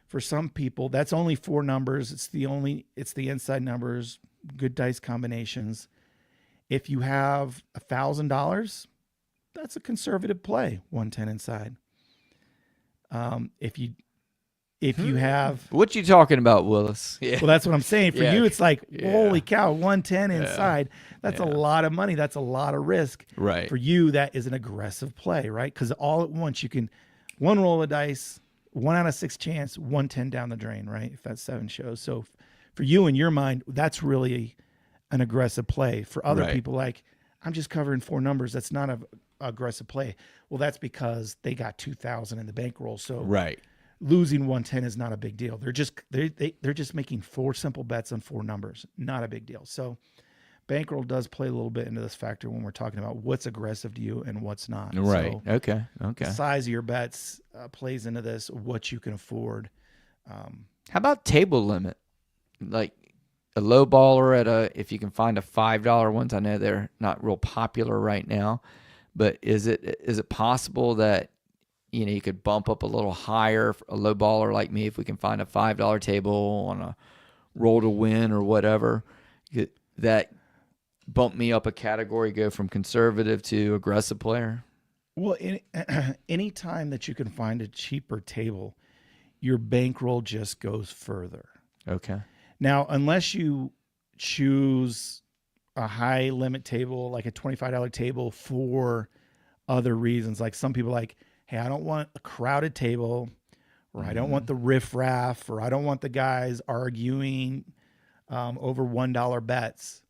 for some people, that's only four numbers. It's the inside numbers, good dice combinations. If you have $1,000, that's a conservative play, 110 inside. If you have... What you talking about, Willis? Yeah. Well, that's what I'm saying. For you, it's like, holy cow, 110 inside. That's a lot of money. That's a lot of risk. Right. For you, that is an aggressive play, right? Because all at once, you can... One roll of dice, 1 out of 6 chance, 110 down the drain, right? If that's 7 shows. So for you, in your mind, that's really... an aggressive play. For other people, like, I'm just covering 4 numbers. That's not an aggressive play. Well, that's because they got 2,000 in the bankroll. So losing 110 is not a big deal. They're just making 4 simple bets on 4 numbers. Not a big deal. So bankroll does play a little bit into this factor when we're talking about what's aggressive to you and what's not. Right. So okay. the size of your bets plays into this, what you can afford. How about table limit? Like, a low baller if you can find a $5 ones. I know they're not real popular right now, but is it possible that you could bump up a little higher for a low baller like me if we can find a $5 table on a roll to win or whatever, that bump me up a category, go from conservative to aggressive player? Well, any time that you can find a cheaper table, your bankroll just goes further. Okay. Now, unless you choose a high limit table, like a $25 table for other reasons, like some people like, hey, I don't want a crowded table, or I don't want the riffraff, or I don't want the guys arguing over $1 bets.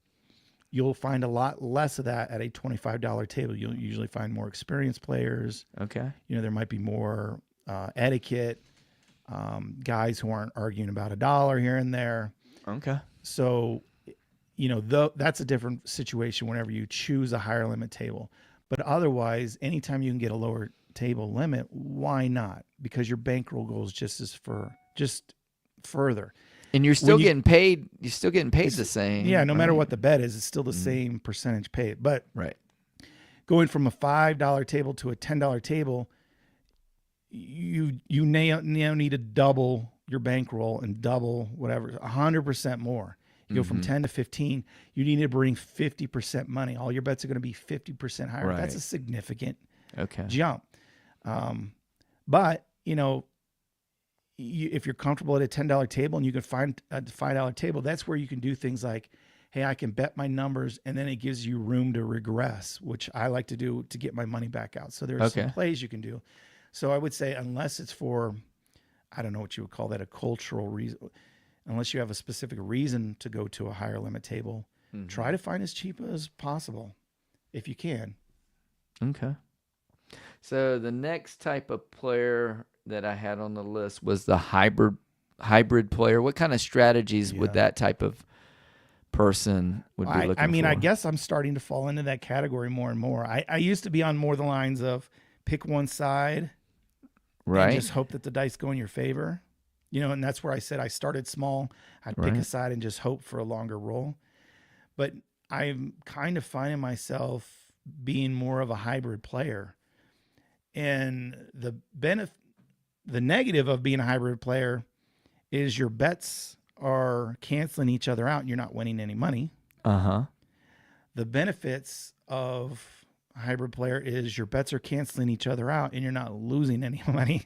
You'll find a lot less of that at a $25 table. You'll usually find more experienced players. Okay. There might be more etiquette, guys who aren't arguing about $1 here and there. Okay. So, that's a different situation whenever you choose a higher limit table. But otherwise, anytime you can get a lower table limit, why not? Because your bankroll goes just further. And you're when still getting paid. You're still getting paid the yeah, same, no matter right? what the bet is, it's still the same percentage paid. But Right. going from a $5 table to a $10 table, you now need to double your bankroll and double whatever 100% more. You go from 10 to 15, you need to bring 50% money. All your bets are going to be 50% higher. That's Right. a significant Okay. jump. But if you're comfortable at a $10 table and you can find a $5 table, that's where you can do things like, hey, I can bet my numbers, and then it gives you room to regress, which I like to do to get my money back out. So there's some Okay. plays you can do. So I would say, unless it's for, I don't know what you would call that, a cultural reason, unless you have a specific reason to go to a higher limit table, try to find as cheap as possible if you can. Okay. So the next type of player that I had on the list was the hybrid player. What kind of strategies would Yeah. that type of person would be I looking mean, I for? guess I'm starting to fall into that category more and more. I used to be on more the lines of pick one side and Right. just hope that the dice go in your favor. And that's where I said I started small. I'd pick a Right. side and just hope for a longer roll. But I'm kind of finding myself being more of a hybrid player. And the negative of being a hybrid player is your bets are canceling each other out and you're not winning any money. Uh-huh. The benefits of a hybrid player is your bets are canceling each other out and you're not losing any money.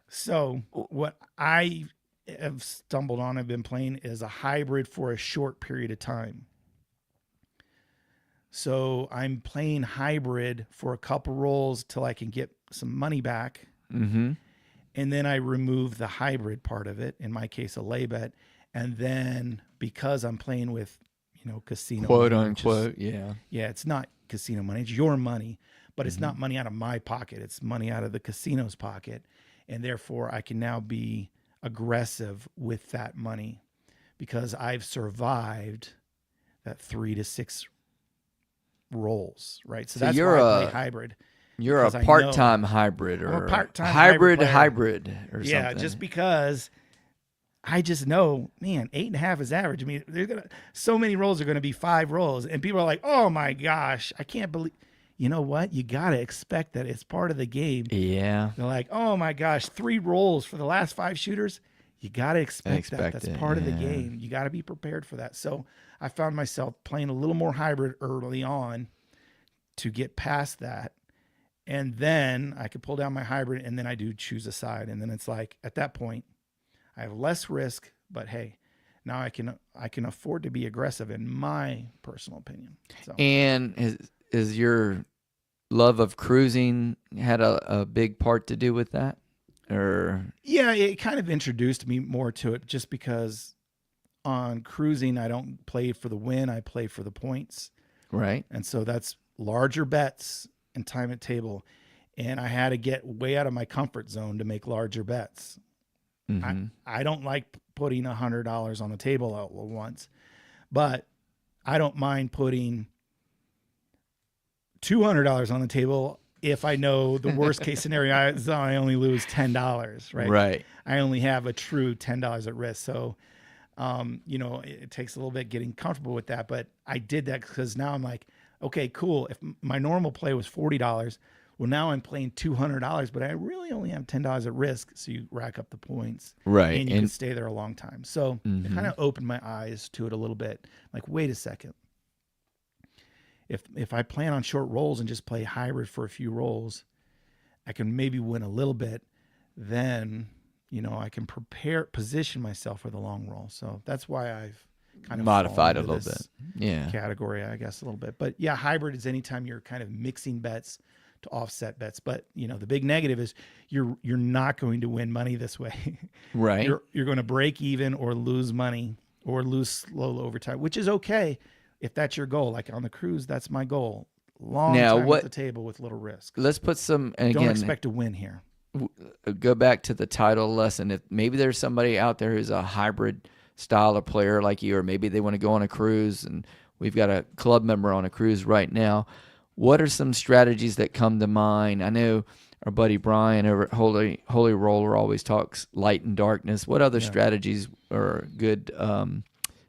So what I have stumbled on, I've been playing, is a hybrid for a short period of time. So I'm playing hybrid for a couple rolls till I can get some money back. Mm-hmm. And then I remove the hybrid part of it, in my case, a lay bet. And then because I'm playing with, casino Quote money, which is, unquote. Yeah. it's not casino money, it's your money, but it's not money out of my pocket. It's money out of the casino's pocket. And therefore I can now be aggressive with that money because I've survived that 3 to 6 rolls, right? So that's you're why I play a hybrid. you're a because I know- part-time hybrid I'm a or part-time hybrid hybrid player. or Yeah, something. just because I just know, man, 8.5 is average. I mean, so many rolls are gonna be 5 rolls, and people are like, "Oh my gosh, I can't believe." You know what? You gotta expect that. It's part of the game. Yeah. They're like, "Oh my gosh, 3 rolls for the last 5 shooters." You gotta expect that. That's it, part of the yeah. game. You gotta be prepared for that. So I found myself playing a little more hybrid early on to get past that. And then I could pull down my hybrid and then I do choose a side. And then it's like, at that point, I have less risk, but hey, now I can afford to be aggressive, in my personal opinion. So And is your love of cruising had a big part to do with that? Or yeah, it kind of introduced me more to it, just because on cruising I don't play for the win, I play for the points. right? And so that's larger bets and time at table. And I had to get way out of my comfort zone to make larger bets. Mm-hmm. I don't like putting $100 on the table all at once, but I don't mind putting $200 on the table if I know the worst case scenario is I only lose $10, right? Right. I only have a true $10 at risk. So, it takes a little bit getting comfortable with that, but I did that because now I'm like, okay, cool. If my normal play was $40, well, now I'm playing $200, but I really only have $10 at risk. So you rack up the points, Right. and you can stay there a long time. So it Mhm. kind of opened my eyes to it a little bit. Like, wait a second. If I plan on short rolls and just play hybrid for a few rolls, I can maybe win a little bit. Then, I can position myself for the long roll. So that's why I've kind of Modified a fallen into little bit. this Yeah. category, I guess, a little bit. But yeah, hybrid is anytime you're kind of mixing bets to offset bets. But the big negative is you're not going to win money this way. Right. You're going to break even or lose money or lose slow overtime, which is okay if that's your goal. Like on the cruise, that's my goal. Long Now, time what- at the table with little risk. Let's put some, and Don't again, expect to win here. go back to the title lesson. If maybe there's somebody out there who's a hybrid style of player like you, or maybe they want to go on a cruise, and we've got a club member on a cruise right now. What are some strategies that come to mind? I know our buddy Brian over at Holy Roller always talks light and darkness. What other Yeah. strategies are good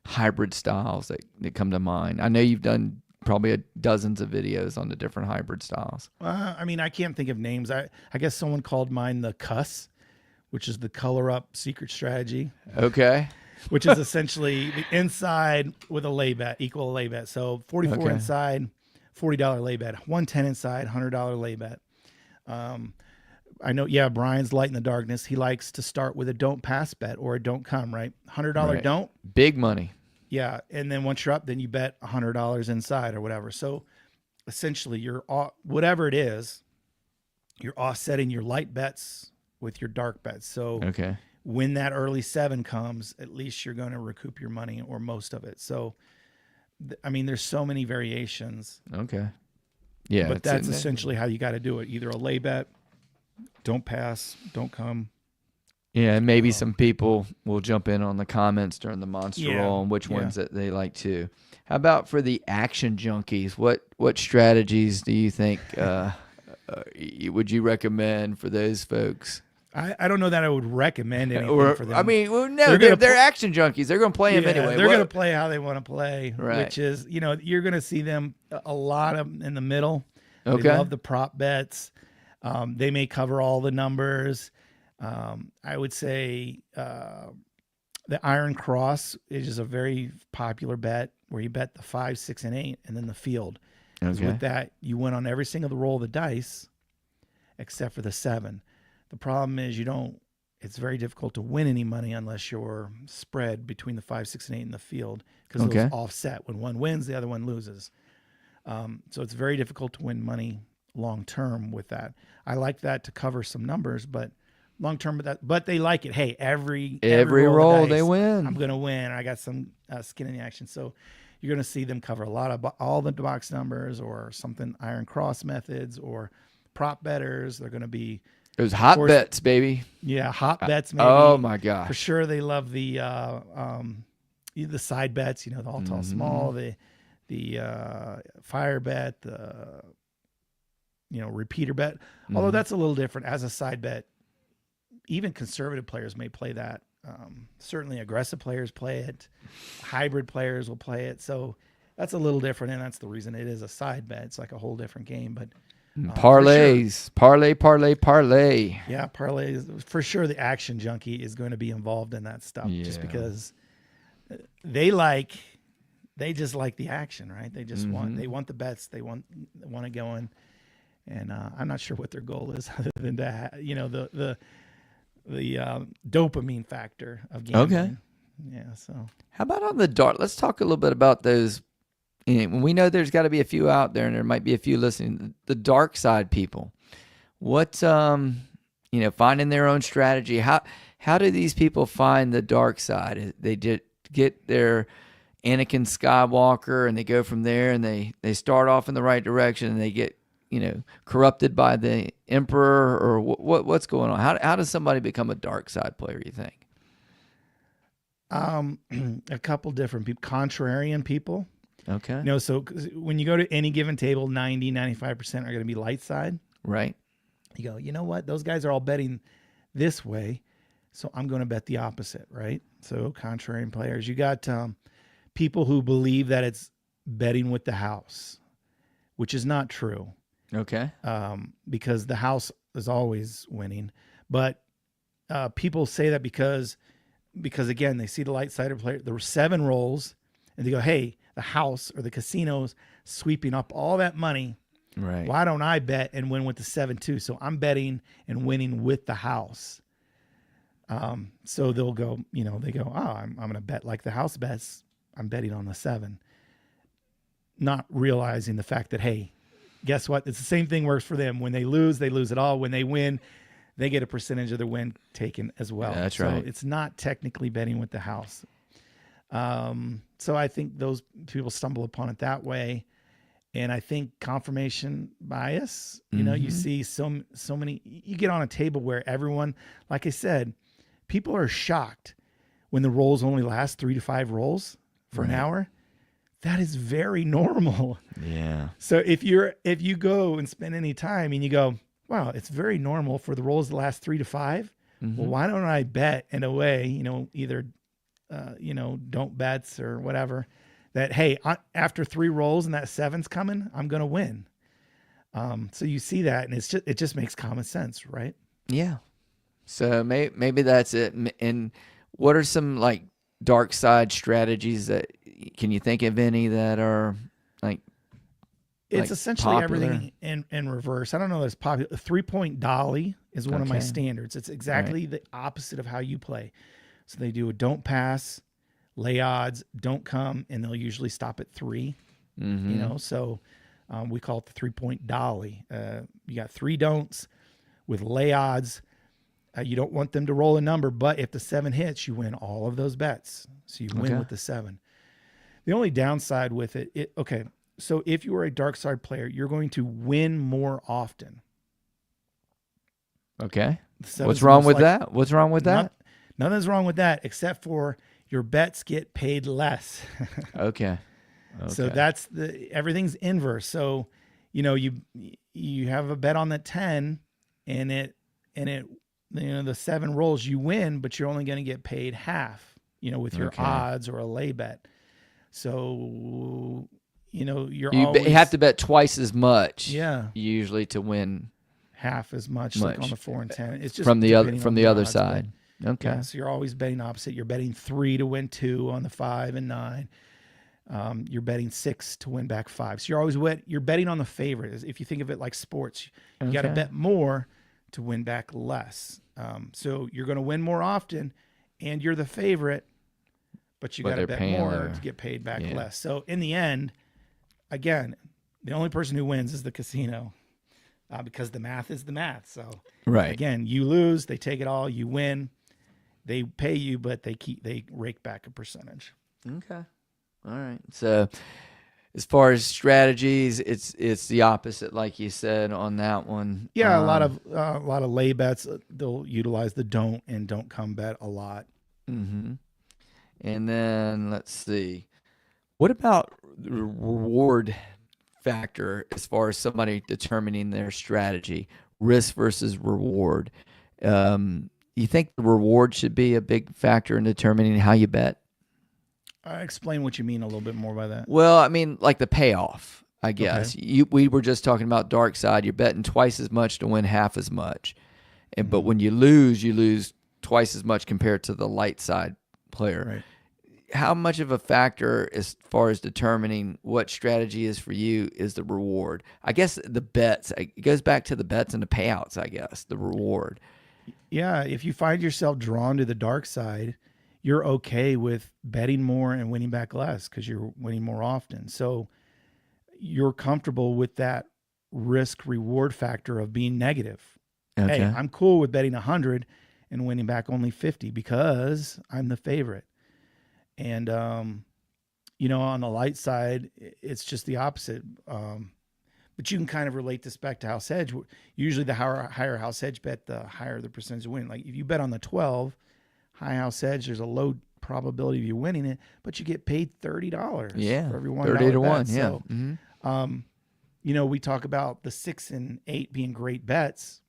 hybrid styles that come to mind? I know you've done probably dozens of videos on the different hybrid styles. I mean, I can't think of names. I guess someone called mine the cuss, which is the color up secret strategy, Okay. which is essentially the inside with a lay bet, equal lay bet. So 44 Okay. inside, $40 lay bet, 110 inside, $100 lay bet. I know, yeah, Brian's light in the darkness. He likes to start with a don't pass bet or a don't come, right? $100 Right. don't. Big money. Yeah. And then once you're up, then you bet $100 inside or whatever. So essentially you're whatever it is, you're offsetting your light bets with your dark bets. So Okay. when that early 7 comes, at least you're going to recoup your money or most of it. So, I mean, there's so many variations. Okay. Yeah. But that's essentially how you got to do it. Either a lay bet, don't pass, don't come. Yeah, and maybe some people will jump in on the comments during the monster Yeah, roll and which ones that they like too. How about for the action junkies? What strategies do you think would you recommend for those folks? I don't know that I would recommend anything Or for them. I mean, well, no, they're action junkies. They're going to play them anyway. They're going to play how they want to play, Right. which is, you're going to see them a lot of in the middle. Okay. They love the prop bets. They may cover all the numbers. I would say the Iron Cross is a very popular bet where you bet the 5, 6, and 8, and then the field. 'Cause Okay. with that, you win on every single roll of the dice, except for the 7. The problem is it's very difficult to win any money unless you're spread between the 5, 6, and 8 in the field, because Okay. those offset. When one wins, the other one loses. So it's very difficult to win money long term with that. I like that to cover some numbers, but long term, but they like it. Hey, every roll of the they dice, win. I'm gonna win. I got some skin in the action, so you're gonna see them cover a lot of all the box numbers or something Iron Cross methods or prop betters. They're gonna be Those hot course- bets, baby. hot bets. Maybe. Oh my For gosh. sure, they love the side bets. The all tall small, the fire bet, the repeater bet. Although that's a little different as a side bet. Even conservative players may play that. Certainly, aggressive players play it. Hybrid players will play it. So that's a little different, and that's the reason it is a side bet. It's like a whole different game, but. Parlays, parlay, parlay. Yeah, parlays for sure. The action junkie is going to be involved in that stuff just Yeah. because they just like the action, right? They just want the bets. They want to go in, and I'm not sure what their goal is other than the dopamine factor of gambling. Okay. Yeah. So How about on the dark? Let's talk a little bit about those. We know there's got to be a few out there, and there might be a few listening. The dark side people. What finding their own strategy. How do these people find the dark side? They just get their Anakin Skywalker, and they go from there, and they start off in the right direction, and they get corrupted by the Emperor, or what's going on? How does somebody become a dark side player? You think? a couple different people, contrarian people. Okay. So when you go to any given table, 95% are going to be light side. Right. You go, you know what? Those guys are all betting this way, so I'm going to bet the opposite, right? So contrarian players. You got people who believe that it's betting with the house, which is not true, Okay. because the house is always winning. But people say that because again, they see the light side player. There were 7 rolls, and they go, hey, the house or the casino's sweeping up all that money. Right. Why don't I bet and win with the 7 too? So I'm betting and winning with the house. So they'll go, they go, oh, I'm going to bet like the house bets. I'm betting on the 7, not realizing the fact that, hey, guess what? It's the same thing works for them. When they lose it all. When they win, they get a percentage of the win taken as well. Yeah, that's so right. It's not technically betting with the house. So I think those people stumble upon it that way. And I think confirmation bias, you see so many, you get on a table where everyone, like I said, people are shocked when the rolls only last 3 to 5 rolls for an hour. That is very normal. Yeah. So if you go and spend any time and you go, wow, it's very normal for the rolls to last 3 to 5. Well, Mm-hmm. why don't I bet in a way, either, don't bets or whatever, that, hey, after 3 rolls and that 7's coming, I'm going to win. So you see that, and it just makes common sense, right? Yeah. So maybe that's it. And what are some like dark side strategies that can you think of any that are like It's like essentially popular? everything in reverse. I don't know that's popular. 3-point dolly is one of my Okay. standards. It's Right. exactly the opposite of how you play. So they do a don't pass, lay odds, don't come, and they'll usually stop at 3. Mm-hmm. So we call it the 3-point dolly. You got 3 don'ts with lay odds. You don't want them to roll a number, but if the 7 hits, you win all of those bets. So you win Okay. with the 7. The only downside with okay. So if you are a dark side player, you're going to win more often. Okay. The What's seven's the wrong most with like that? What's wrong with not that? nothing's wrong with that except for your bets get paid less. Okay. So Okay. that's everything's inverse. So, you have a bet on the 10 and it the 7 rolls, you win, but you're only going to get paid half, with your Okay. odds or a lay bet. So, you're You have always, to bet twice as much yeah, usually to win half as much like on much the 4 and 10. It's just from depending from on the the other odds, but side. yeah, Okay. so you're always betting opposite. You're betting 3 to win 2 on the 5 and 9. You're betting 6 to win back 5. So you're betting on the favorite. If you think of it like sports, you got to Okay. bet more to win back less. So you're going to win more often, and you're the favorite, but you But got to they're bet paying more lower. to get paid back Yeah. less. So in the end, again, the only person who wins is the casino, because the math is the math. So Right. again, you lose, they take it all. You win, they pay you, but they rake back a percentage. Okay. All right. So as far as strategies, it's the opposite, like you said on that one. Yeah, a lot of lay bets. They'll utilize the don't come bet a lot. Mm-hmm. And then let's see. What about the reward factor as far as somebody determining their strategy, risk versus reward? You think the reward should be a big factor in determining how you bet? Explain what you mean a little bit more by that. Well, I mean, like the payoff, I Okay. guess. We were just talking about dark side. You're betting twice as much to win half as much. But Hmm. when you lose twice as much compared to the light side player. Right. How much of a factor as far as determining what strategy is for you is the reward? I guess the bets, it goes back to the bets and the payouts, I guess, the reward. Yeah, if you find yourself drawn to the dark side, you're okay with betting more and winning back less because you're winning more often. So you're comfortable with that risk reward factor of being negative. Hey, Okay. I'm cool with betting 100 and winning back only 50 because I'm the favorite. And on the light side, it's just the opposite. But you can kind of relate this back to house hedge. Usually, the higher house hedge bet, the higher the percentage of win. Like if you bet on the 12 high house hedge, there's a low probability of you winning it, but you get paid $30 Yeah. for every 30 $1 to 1. bet. Yeah. So, Hmm. um, we talk about the 6 and 8 being great bets,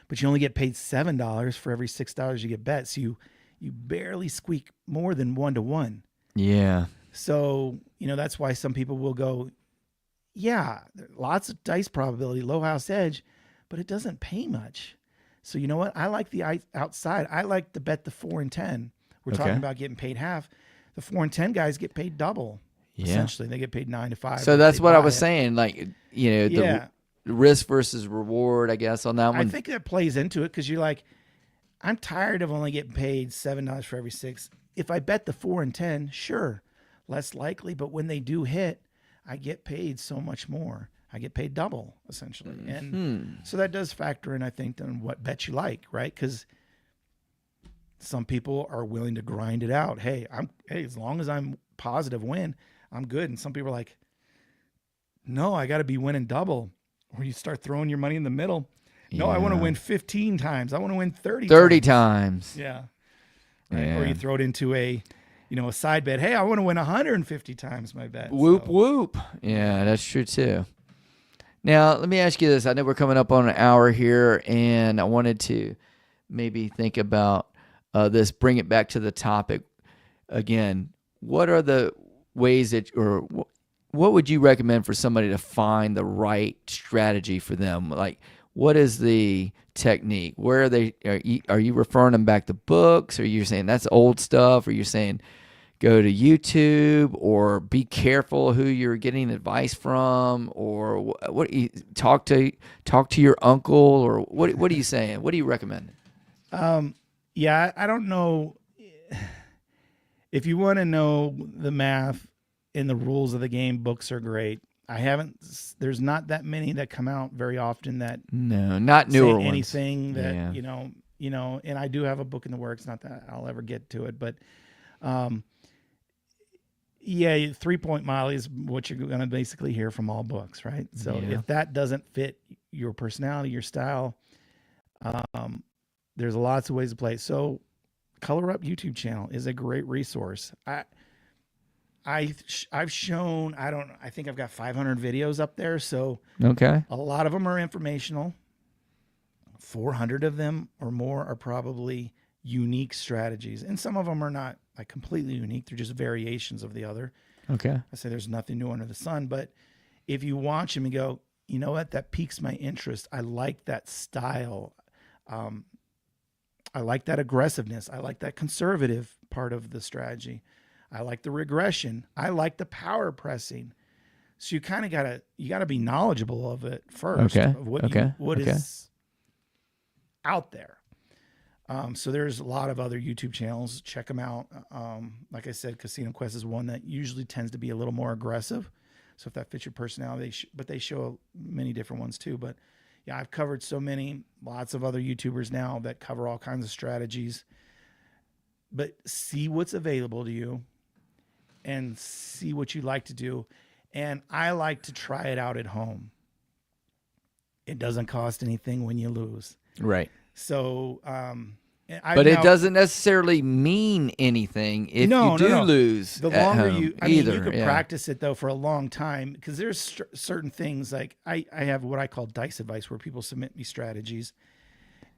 but you only get paid $7 for every $6 you get bet. So you barely squeak more than 1 to 1. Yeah. So, that's why some people will go, yeah, lots of dice probability, low house edge, but it doesn't pay much. So, you know what? I like the outside. I like to bet the 4 and 10. We're talking Okay. about getting paid half. The 4 and 10 guys get paid double. Yeah. Essentially, they get paid 9 to 5 So if they that's what I buy was it. saying. Like, Yeah, the risk versus reward, I guess, on that I one. think that plays into it because you're like, I'm tired of only getting paid $7 for every 6. If I bet the 4 and 10, sure, less likely, but when they do hit, I get paid so much more. I get paid double essentially. And so that does factor in, I think, on what bet you like, right? Because some people are willing to grind it out. Hey, as long as I'm positive win, I'm good. And some people are like, no, I got to be winning double. Or you start throwing your money in the middle. No, I want to Yeah. win 15 times. I want to win 30 30 times. times. Yeah. Right. Or Yeah. you throw it into a side bet. Hey, I want to win 150 times my bet. Whoop, So whoop. Yeah, that's true too. Now, let me ask you this. I know we're coming up on an hour here, and I wanted to maybe think about this, bring it back to the topic again. What are the ways that, or what would you recommend for somebody to find the right strategy for them? Like, what is the technique? Where are you referring them back to books? Or are you saying that's old stuff? Or you saying go to YouTube, or be careful who you're getting advice from, or what you talk to your uncle, or what are you saying? What do you recommend? Yeah, I don't know if you want to know the math and the rules of the game. Books are great. I haven't. There's not that many that come out very often that No, not say newer ones. anything that Yeah. And I do have a book in the works. Not that I'll ever get to it, but um, yeah, 3 Point Mile is what you're going to basically hear from all books, right? So Yeah. if that doesn't fit your personality, your style, um, there's lots of ways to play. So Color Up YouTube channel is a great resource. I've shown, I think I've got 500 videos up there. So Okay. a lot of them are informational. 400 of them or more are probably unique strategies. And some of them are not like completely unique. They're just variations of the other. Okay. I say there's nothing new under the sun, but if you watch them and go, you know what, that piques my interest. I like that style. Um, I like that aggressiveness. I like that conservative part of the strategy. I like the regression. I like the power pressing. So you kind of gotta be knowledgeable of it first, Okay. of what Okay. what Okay. is out there. So there's a lot of other YouTube channels. Check them out. Like I said, Casino Quest is one that usually tends to be a little more aggressive. So if that fits your personality, but they show many different ones too. But yeah, I've covered so many, lots of other YouTubers now that cover all kinds of strategies. But see what's available to you and see what you like to do. And I like to try it out at home. It doesn't cost anything when you lose. Right. So, But it doesn't necessarily mean anything if you do no. lose The at longer home you either. could Yeah. practice it though for a long time because there's certain things like I have what I call dice advice where people submit me strategies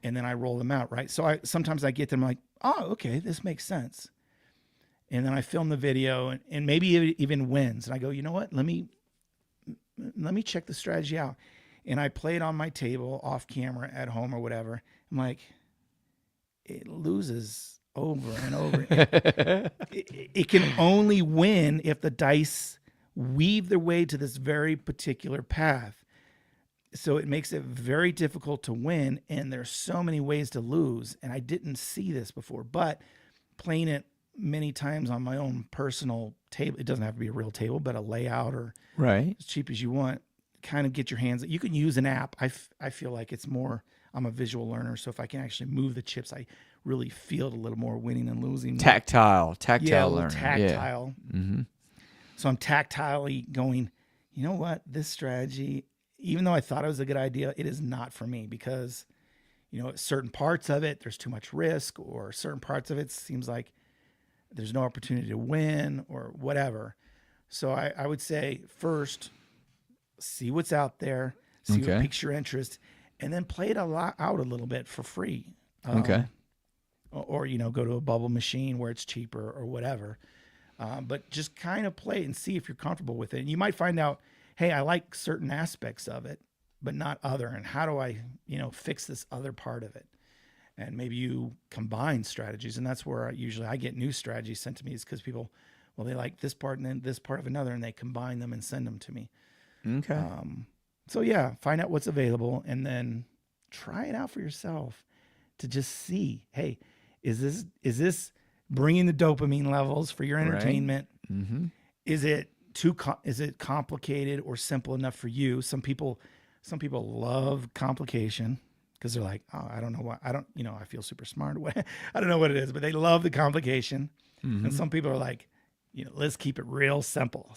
and then I roll them out, right? So sometimes I get them like, oh, okay, this makes sense. And then I film the video and maybe it even wins. And I go, you know what? Let me check the strategy out. And I play it on my table off camera at home or whatever. I'm like, it loses over and over. It can only win if the dice weave their way to this very particular path. So it makes it very difficult to win. And there's so many ways to lose. And I didn't see this before, but playing it many times on my own personal table, it doesn't have to be a real table, but a layout or Right. as cheap as you want, kind of get your hands. You can use an app. I feel like it's more, I'm a visual learner. So if I can actually move the chips, I really feel it a little more winning and losing. Tactile Yeah, a little learning. tactile. Yeah. Mm-hmm. So I'm tactilely going, you know what? This strategy, even though I thought it was a good idea, it is not for me because, certain parts of it, there's too much risk, or certain parts of it seems like there's no opportunity to win or whatever. So I would say first, see what's out there, see what Okay. piques your interest, and then play it out a little bit for free. Okay. Or go to a bubble machine where it's cheaper or whatever. But just kind of play it and see if you're comfortable with it. And you might find out, hey, I like certain aspects of it, but not other. And how do I, fix this other part of it? And maybe you combine strategies. And that's where I get new strategies sent to me is because people, well, they like this part and then this part of another, and they combine them and send them to me. Okay. So yeah, find out what's available and then try it out for yourself to just see, hey, is this bringing the dopamine levels for your entertainment? Right. Mm-hmm. Is it is it complicated or simple enough for you? Some people love complication because they're like, oh, I don't know what, I feel super smart. I don't know what it is, but they love the complication. Mm-hmm. And some people are like, let's keep it real simple.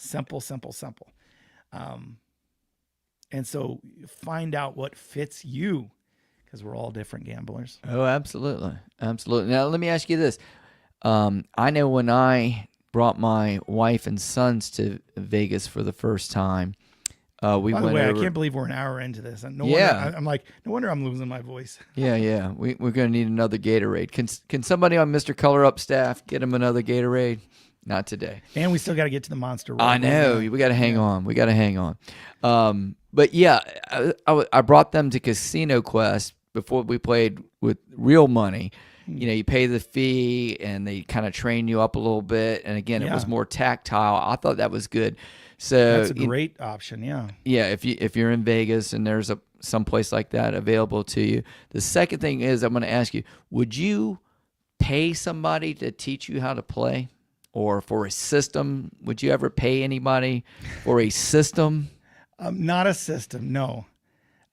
And so find out what fits you because we're all different gamblers. Oh, absolutely. Absolutely. Now, let me ask you this. I know when I brought my wife and sons to Vegas for the first time, We By the went way, I over. can't believe we're an hour into this. No wonder Yeah, I'm like, no wonder I'm losing my voice. yeah. We're gonna need another Gatorade. Can somebody on Mr. Color Up staff get him another Gatorade? Not today. And we still got to get to the Monster Roll. I know. We got to hang Yeah. on. We got to hang on. But yeah, I brought them to Casino Quest before we played with real money. You know, you pay the fee and they kind of train you up a little bit. And again, it was Yeah. more tactile. I thought that was good. So That's a great option. Yeah. yeah, if you're in Vegas and there's some place like that available to you. The second thing is I'm going to ask you, would you pay somebody to teach you how to play? Or for a system? Would you ever pay anybody for a system? Not a system. No.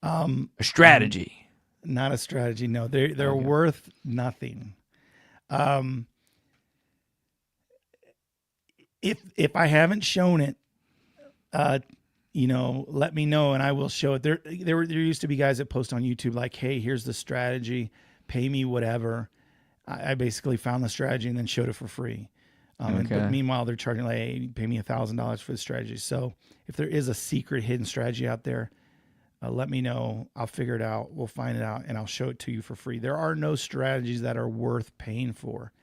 A strategy? Not a strategy. No, they're worth nothing. If I haven't shown it, let me know and I will show it. There used to be guys that post on YouTube like, hey, here's the strategy, pay me whatever. I basically found the strategy and then showed it for free. But meanwhile, they're charging like, hey, pay me $1,000 for the strategy. So if there is a secret hidden strategy out there, let me know. I'll figure it out. We'll find it out and I'll show it to you for free. There are no strategies that are worth paying for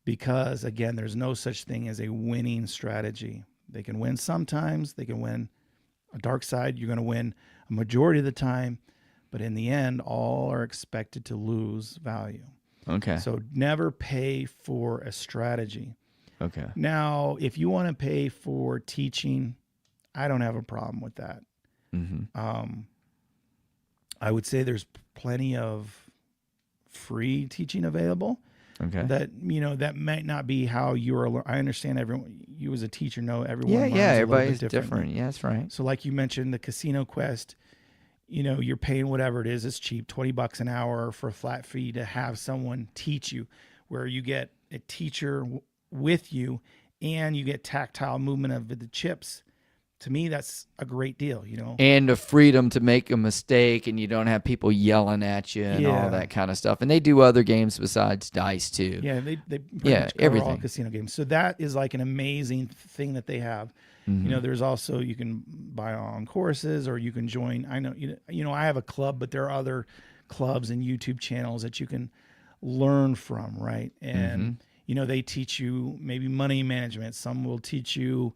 because, again, there's no such thing as a winning strategy. They can win sometimes. They can win a dark side. You're going to win a majority of the time. But in the end, all are expected to lose value. Okay. So never pay for a strategy. Okay. Now, if you want to pay for teaching, I don't have a problem with that. Mm-hmm. I would say there's plenty of free teaching available. Okay. That might not be how you're. I understand everyone. You as a teacher know everyone. Yeah, learns yeah. a little bit Everybody's differently. different. Yeah, that's right. So, like you mentioned, the Casino Quest. You're paying whatever it is. It's cheap, $20 an hour for a flat fee to have someone teach you, where you get a teacher with you, and you get tactile movement of the chips. To me, that's a great deal, And the freedom to make a mistake and you don't have people yelling at you and all that kind of stuff. And they do other games besides dice too. Yeah, they pretty much cover everything. all casino games. So that is like an amazing thing that they have. Mm-hmm. There's also, you can buy on courses or you can join. I know, I have a club, but there are other clubs and YouTube channels that you can learn from, right? And, they teach you maybe money management. Some will teach you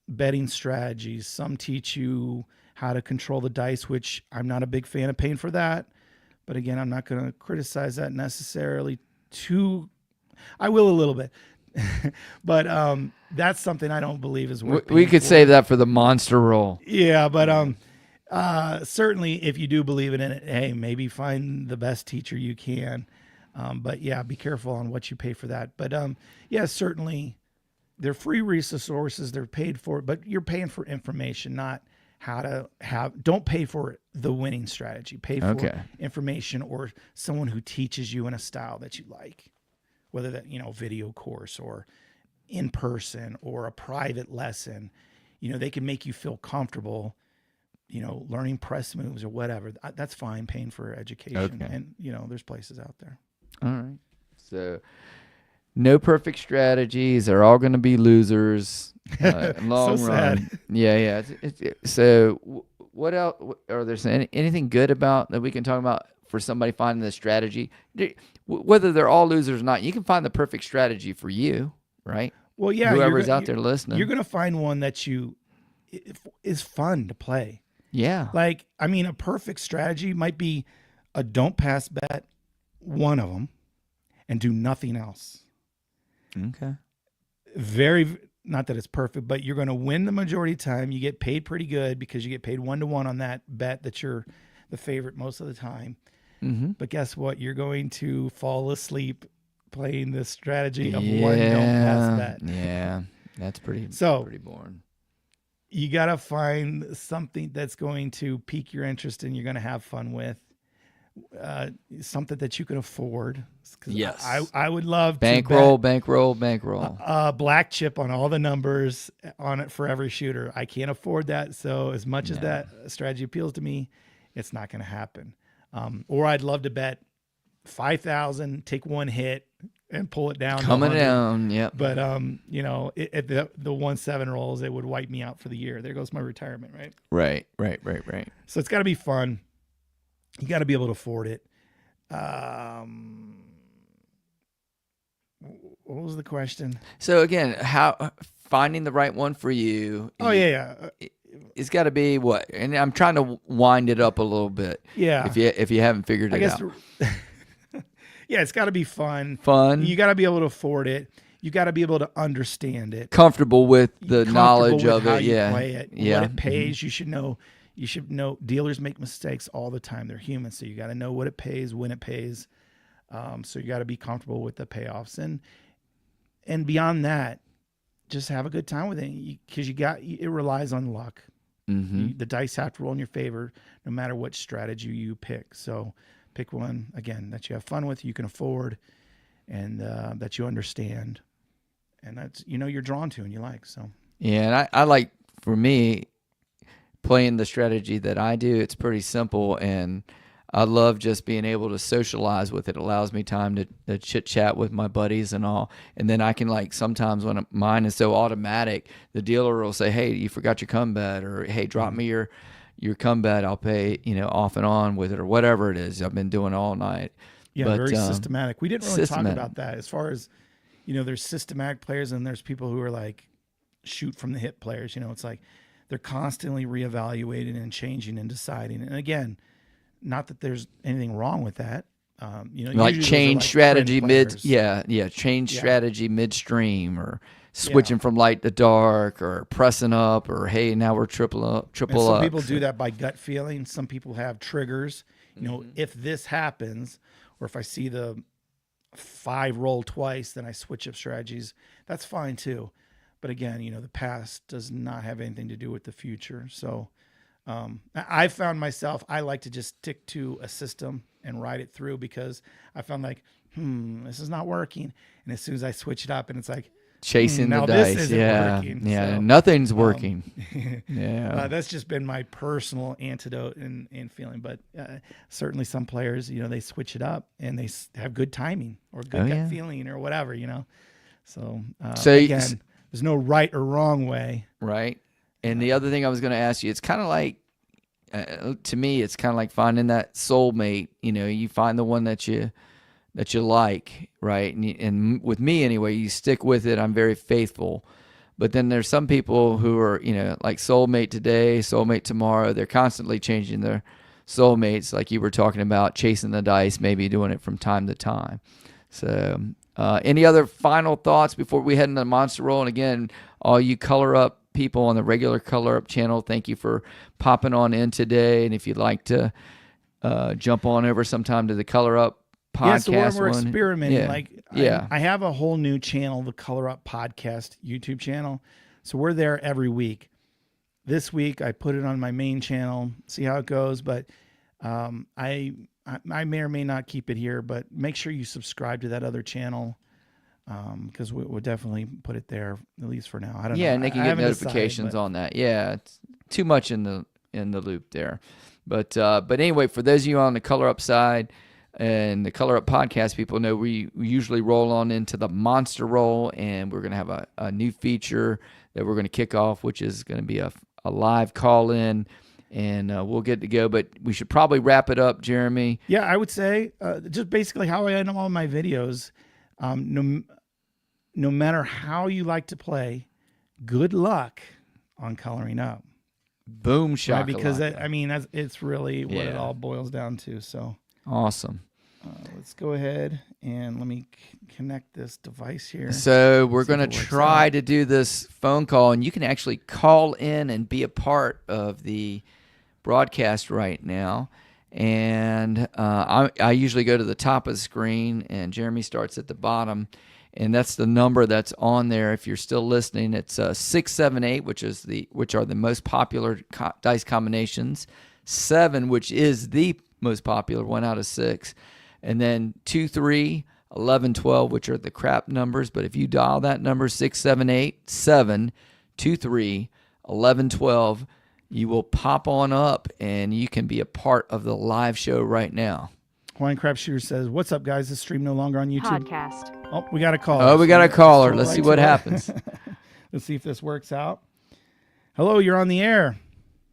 betting strategies. Some teach you how to control the dice, which I'm not a big fan of paying for that. But again, I'm not going to criticize that necessarily I will a little bit. But that's something I don't believe is worth We could for. save that for the monster roll. Yeah, but certainly if you do believe in it, hey, maybe find the best teacher you can. But yeah, be careful on what you pay for that. But yeah, certainly they're free resources. They're paid for, but you're paying for information, not how to don't pay for the winning strategy. Pay for information or someone who teaches you in a style that you like, whether that, video course or in person or a private lesson. They can make you feel comfortable, learning press moves or whatever. That's fine, paying for education. And, there's places out there. All right. So no perfect strategies. They're all going to be losers. Long So run. sad. Yeah. So what else? Are there anything good about that we can talk about for somebody finding the strategy? Whether they're all losers or not, you can find the perfect strategy for you, right? Well, yeah. Whoever's out there listening. You're going to find one that is fun to play. Yeah. Like, a perfect strategy might be a don't pass bet, one of them, and do nothing else. Okay. Not that it's perfect, but you're going to win the majority of the time. You get paid pretty good because you get paid 1-to-1 on that bet that you're the favorite most of the time. Mm-hmm. But guess what? You're going to fall asleep playing this strategy of one don't pass bet. Yeah. That's pretty boring. You got to find something that's going to pique your interest and you're going to have fun with. Something that you can afford. Yes. I would love bankroll. Black chip on all the numbers on it for every shooter. I can't afford that. So as much as that strategy appeals to me, it's not going to happen. Or I'd love to bet 5,000, take one hit, and pull it down to Coming 100. down, yep. But at the 1-7 rolls, it would wipe me out for the year. There goes my retirement, right? Right. So it's got to be fun. You got to be able to afford it. What was the question? So again, how finding the right one for you? Oh yeah. It's got to be what, and I'm trying to wind it up a little bit. Yeah. If you haven't figured it out. Yeah, it's got to be fun. Fun. You got to be able to afford it. You got to be able to understand it. Comfortable with the knowledge with of how it. You Yeah. play it. Yeah. What it pays. You should know. You should know. Dealers make mistakes all the time. They're human, so you got to know what it pays, when it pays. So you got to be comfortable with the payoffs, and beyond that, just have a good time with it, because it relies on luck. Mm-hmm. The dice have to roll in your favor, no matter what strategy you pick. So pick one again that you have fun with, you can afford, and that you understand, and that's you're drawn to and you like. So yeah, and I like, for me, playing the strategy that I do. It's pretty simple, and I love just being able to socialize with it. It allows me time to chit chat with my buddies and all. And then I can, like, sometimes when mine is so automatic, the dealer will say, "Hey, you forgot your come bet," or "Hey, drop me your come bet. I'll pay, off and on with it," or whatever it is. I've been doing all night. Yeah, but, very systematic. We didn't really talk systematic. about that as far as, there's systematic players and there's people who are like shoot from the hip players. It's like they're constantly reevaluating and changing and deciding. And again, not that there's anything wrong with that. Like change strategy change strategy midstream, or switching from light to dark, or pressing up, or hey, now we're triple up. Some people do that by gut feeling. Some people have triggers. If this happens, or if I see the 5 roll twice, then I switch up strategies. That's fine too. But again, the past does not have anything to do with the future. So I found myself, I like to just stick to a system and ride it through, because I found like, this is not working. And as soon as I switch it up, and it's like, chasing the now dice. this isn't working. Yeah. So, Nothing's working. that's just been my personal antidote and feeling. But certainly some players, they switch it up and they have good timing or good gut feeling or whatever, So, again, there's no right or wrong way. Right. And the other thing I was going to ask you, it's kind of like, to me, it's kind of like finding that soulmate. You find the one that you like, right? And with me anyway, you stick with it. I'm very faithful. But then there's some people who are, like soulmate today, soulmate tomorrow. They're constantly changing their soulmates, like you were talking about, chasing the dice, maybe doing it from time to time. So any other final thoughts before we head into the Monster Roll? And again, all you Color Up people on the regular Color Up channel, thank you for popping on in today. And if you'd like to jump on over sometime to the Color Up podcast. Yeah, so we're experimenting. I have a whole new channel, the Color Up Podcast YouTube channel. So we're there every week. This week I put it on my main channel, see how it goes. But I may or may not keep it here, but make sure you subscribe to that other channel, because we'll definitely put it there, at least for now. I don't know. And they can get notifications decided, on that. Yeah, it's too much in the loop there. But anyway, for those of you on the Color Up side and the Color Up podcast, people know we usually roll on into the Monster Roll, and we're going to have a new feature that we're going to kick off, which is going to be a live call-in, and we'll get to go. But we should probably wrap it up, Jeremy. Yeah, I would say just basically how I end all my videos. No matter how you like to play, good luck on coloring up. Boom shakalaka. Right? Because it's really what it all boils down to. So awesome. Let's go ahead and let me connect this device here. So we're going to try to do this phone call, and you can actually call in and be a part of the broadcast right now. And I usually go to the top of the screen, and Jeremy starts at the bottom. And that's the number that's on there. If you're still listening, it's 678, which are the most popular dice combinations. 7, which is the most popular, 1 out of 6. And then 2, 3, 11, 12, which are the crap numbers. But if you dial that number, 678 7 2 3 11 12, you will pop on up and you can be a part of the live show right now. Hawaiian Crap Shooter says, "What's up, guys? This stream no longer on YouTube." Podcast. Oh, we got a caller. Oh, we So got a let's caller. go Let's right see what to it. happens. Let's see if this works out. Hello, you're on the air.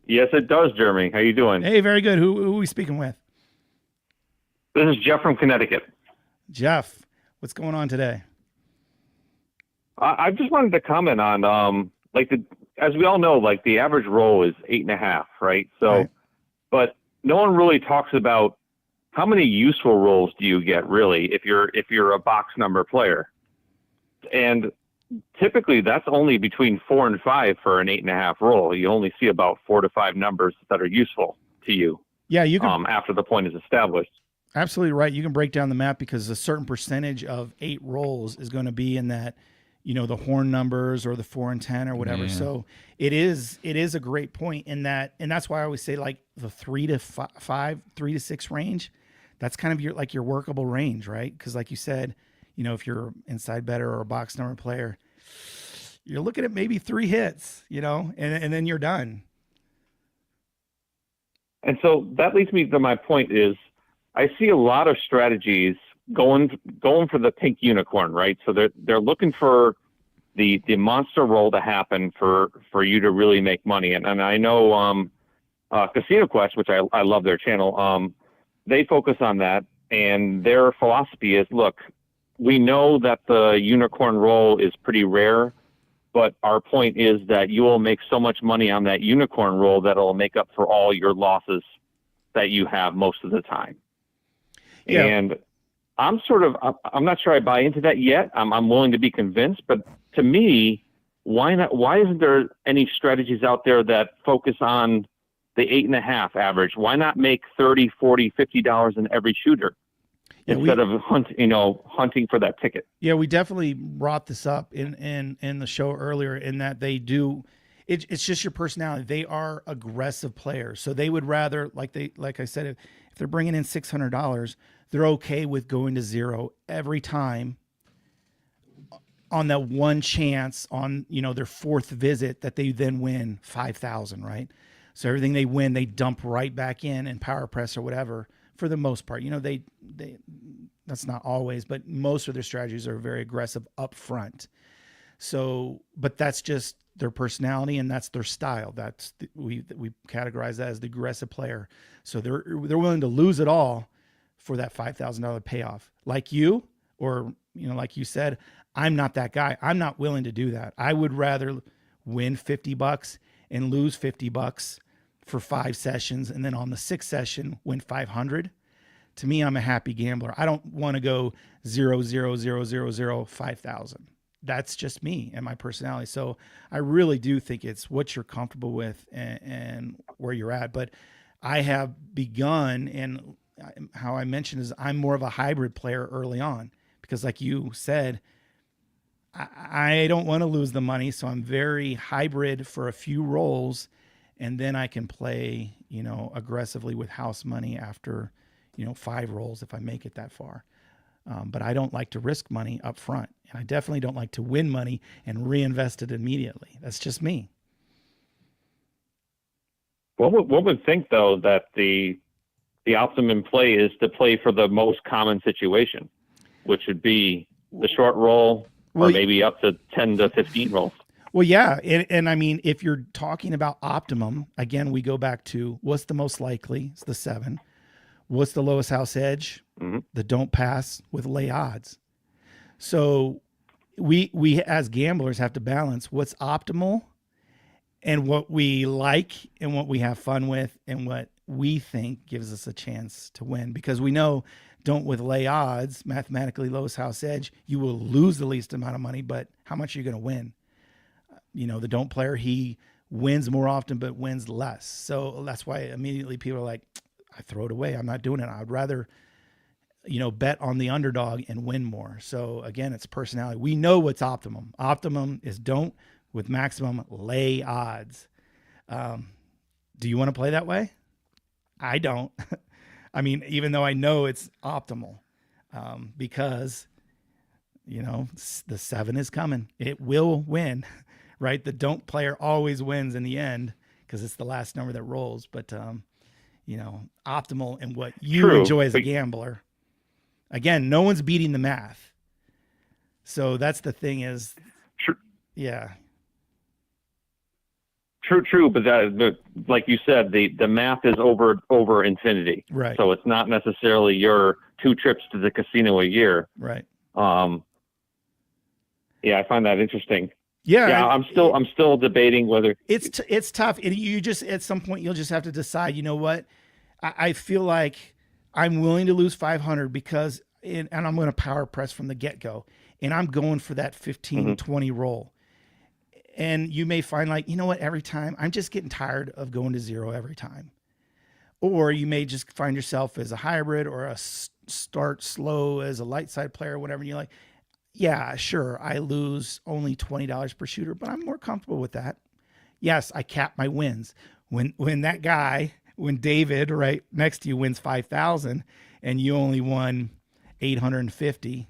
Yes, it does, Jeremy. How you doing? Hey, very good. Who are we speaking with? This is Jeff from Connecticut. Jeff. What's going on today? I just wanted to comment on as we all know, like the average roll is 8.5, right? So, Right. but no one really talks about how many useful rolls do you get really if you're a box number player, and typically that's only between 4 and 5 for an 8.5 roll. You only see about 4 to 5 numbers that are useful to you. Yeah, you can After the point is established. absolutely right. You can break down the map because a certain percentage of 8 rolls is going to be in that, the horn numbers or the 4 and 10 or whatever. Yeah. So it is a great point in that, and that's why I always say like the 3 to 5, 3 to 6 range. That's kind of your workable range, right? Because like you said, if you're inside better or a box number player, you're looking at maybe 3 hits, and then you're done. And so that leads me to my point is I see a lot of strategies going for the pink unicorn, right? So they're looking for the monster roll to happen for you to really make money. And I know Casino Quest, which I love their channel, they focus on that, and their philosophy is, look, we know that the unicorn roll is pretty rare, but our point is that you will make so much money on that unicorn roll that it'll make up for all your losses that you have most of the time. Yeah. And I'm not sure I buy into that yet. I'm willing to be convinced, but to me, why not? Why isn't there any strategies out there that focus on the 8.5 average? Why not make $30, $40, $50 in every shooter instead of hunting for that ticket? Yeah, we definitely brought this up in the show earlier in that they do. It's just your personality. They are aggressive players, so they would rather like I said, if they're bringing in $600, they're okay with going to zero every time on that one chance on their 4th visit that they then win 5,000, right? So everything they win, they dump right back in and power press or whatever. For the most part, they that's not always, but most of their strategies are very aggressive up front. So, but that's just their personality and that's their style. We categorize that as the aggressive player. So they're willing to lose it all for that $5,000 payoff. Like you, or like you said, I'm not that guy. I'm not willing to do that. I would rather win $50 and lose $50 for 5 sessions, and then on the 6th session win 500. To me, I'm a happy gambler. I don't want to go 0, 0, 0, 0, 0, 5,000. That's just me and my personality. So I really do think it's what you're comfortable with and where you're at. But I have begun, and how I mentioned is I'm more of a hybrid player early on because, like you said, I don't want to lose the money. So I'm very hybrid for a few rolls, and then I can play, aggressively with house money after, 5 rolls if I make it that far. But I don't like to risk money up front. And I definitely don't like to win money and reinvest it immediately. That's just me. One would think, though, that the optimum play is to play for the most common situation, which would be the short roll or maybe up to 10 to 15 rolls. Well, yeah. And I mean, if you're talking about optimum, again, we go back to what's the most likely? It's the 7. What's the lowest house edge? Mm-hmm. The don't pass with lay odds. So we as gamblers have to balance what's optimal and what we like and what we have fun with and what we think gives us a chance to win. Because we know don't with lay odds, mathematically lowest house edge, you will lose the least amount of money, but how much are you going to win? The don't player, he wins more often but wins less. So that's why immediately people are like, I throw it away. I'm not doing it. I'd rather, bet on the underdog and win more. So again, it's personality. We know what's optimum. Optimum is don't with maximum lay odds. Do you want to play that way? I don't. I mean, even though I know it's optimal, because, the 7 is coming. It will win, right? The don't player always wins in the end because it's the last number that rolls. But, optimal and what you True, enjoy as a gambler. Again, no one's beating the math. So that's the thing is, True, yeah, true. But like you said, the math is over infinity. right, So it's not necessarily your 2 trips to the casino a year. right. Um, yeah, I find that interesting. Yeah, Yeah, I'm still debating whether. it's tough. You just at some point you'll just have to decide. You know what? I feel like I'm willing to lose 500 because, and I'm going to power press from the get go, and I'm going for that 15, Mhm. 20 roll. And you may find like, you know what? Every time I'm just getting tired of going to zero every time. Or you may just find yourself as a hybrid or a start slow as a light side player, whatever. And you're like, yeah, sure, I lose only $20 per shooter, but I'm more comfortable with that. Yes, I cap my wins. When David right next to you wins 5,000 and you only won 850,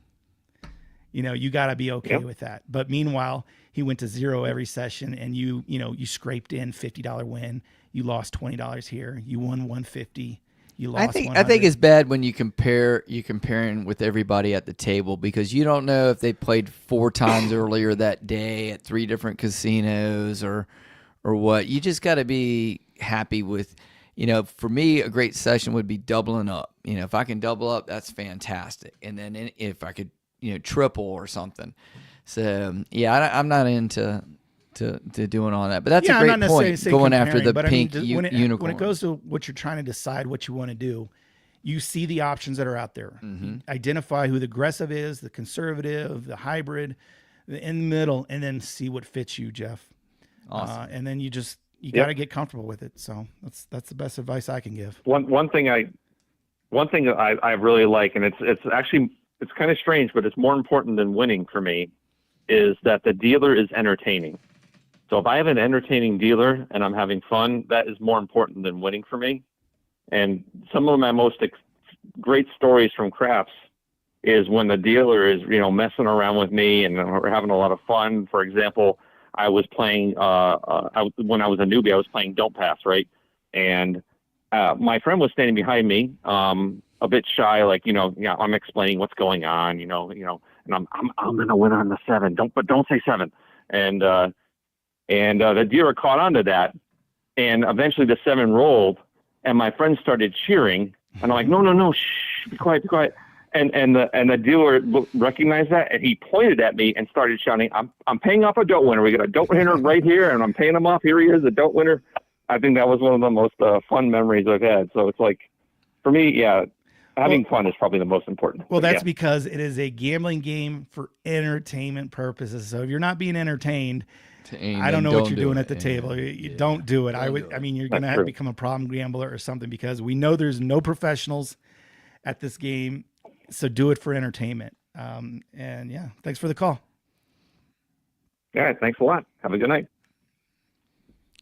you got to be okay Yep. with that. But meanwhile, he went to zero every session and you scraped in $50 win. You lost $20 here. You won 150. You I lost think 100. it's bad when you comparing with everybody at the table because you don't know if they played 4 times earlier that day at 3 different casinos or what. You just got to be happy with, for me a great session would be doubling up. If I can double up, that's fantastic. And then if I could, triple or something. So, yeah, I'm not into to doing all that. But that's a I'm not great necessarily point, say going after comparing, the but I mean, pink when unicorn. it goes to what you're trying to decide what you want to do, you see the options that are out there. Mm-hmm. Identify who the aggressive is, the conservative, the hybrid, the in the middle, and then see what fits you, Jeff. Awesome. And then you Yep. got to get comfortable with it. So that's the best advice I can give. One thing I really like, and it's actually it's kind of strange, but it's more important than winning for me, is that the dealer is entertaining. So if I have an entertaining dealer and I'm having fun, that is more important than winning for me. And some of my most great stories from craps is when the dealer is, messing around with me and we're having a lot of fun. For example, I was playing, when I was a newbie, I was playing Don't Pass, right? And my friend was standing behind me, a bit shy, like, I'm explaining what's going on, and I'm going to win on the 7. Don't say 7. And the dealer caught on to that. And eventually the 7 rolled and my friend started cheering. And I'm like, no, shh, be quiet, be quiet. And the dealer recognized that, and he pointed at me and started shouting, "I'm paying off a don't winner. We got a don't winner right here, and I'm paying him off. Here he is, a don't winner." I think that was one of the most fun memories I've had. So it's like, for me, yeah, having fun is probably the most important. Well, But that's yeah. because it is a gambling game for entertainment purposes. So if you're not being entertained, I don't know what you're doing at the table. You don't do it. I mean, you're going to have to become a problem gambler or something, because we know there's no professionals at this game. So do it for entertainment. And yeah, thanks for the call. Yeah, thanks a lot. Have a good night.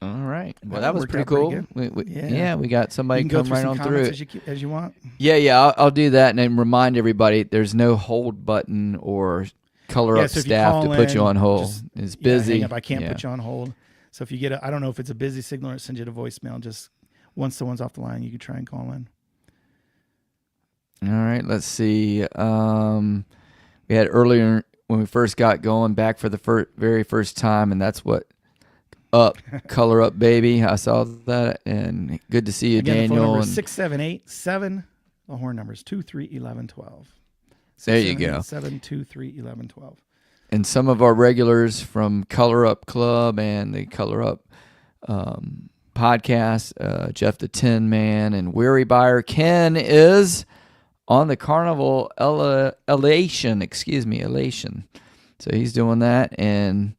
All right. Well, That that was worked pretty out pretty cool. good. Yeah, we got You somebody can go come through right some on comments through. as you want. Yeah, I'll do that, and then remind everybody there's no hold button or color up So if you staff to call put you in, on hold. just, It's busy. hang up. I can't Yeah. put you on hold. So if you get I don't know if it's a busy signal or it sends you to voicemail. Just once someone's off the line, you can try and call in. All right, let's see. We had earlier when we first got going, back for the very first time, and that's what color up, baby. I saw that, and good to see you, Again, Daniel. the phone number and is 678-7. The horn number is 231112. There you go. 7231112. And some of our regulars from Color Up Club and the Color Up podcast, Jeff the Tin Man and Weary Buyer Ken is on the Carnival Elation. So he's doing that, and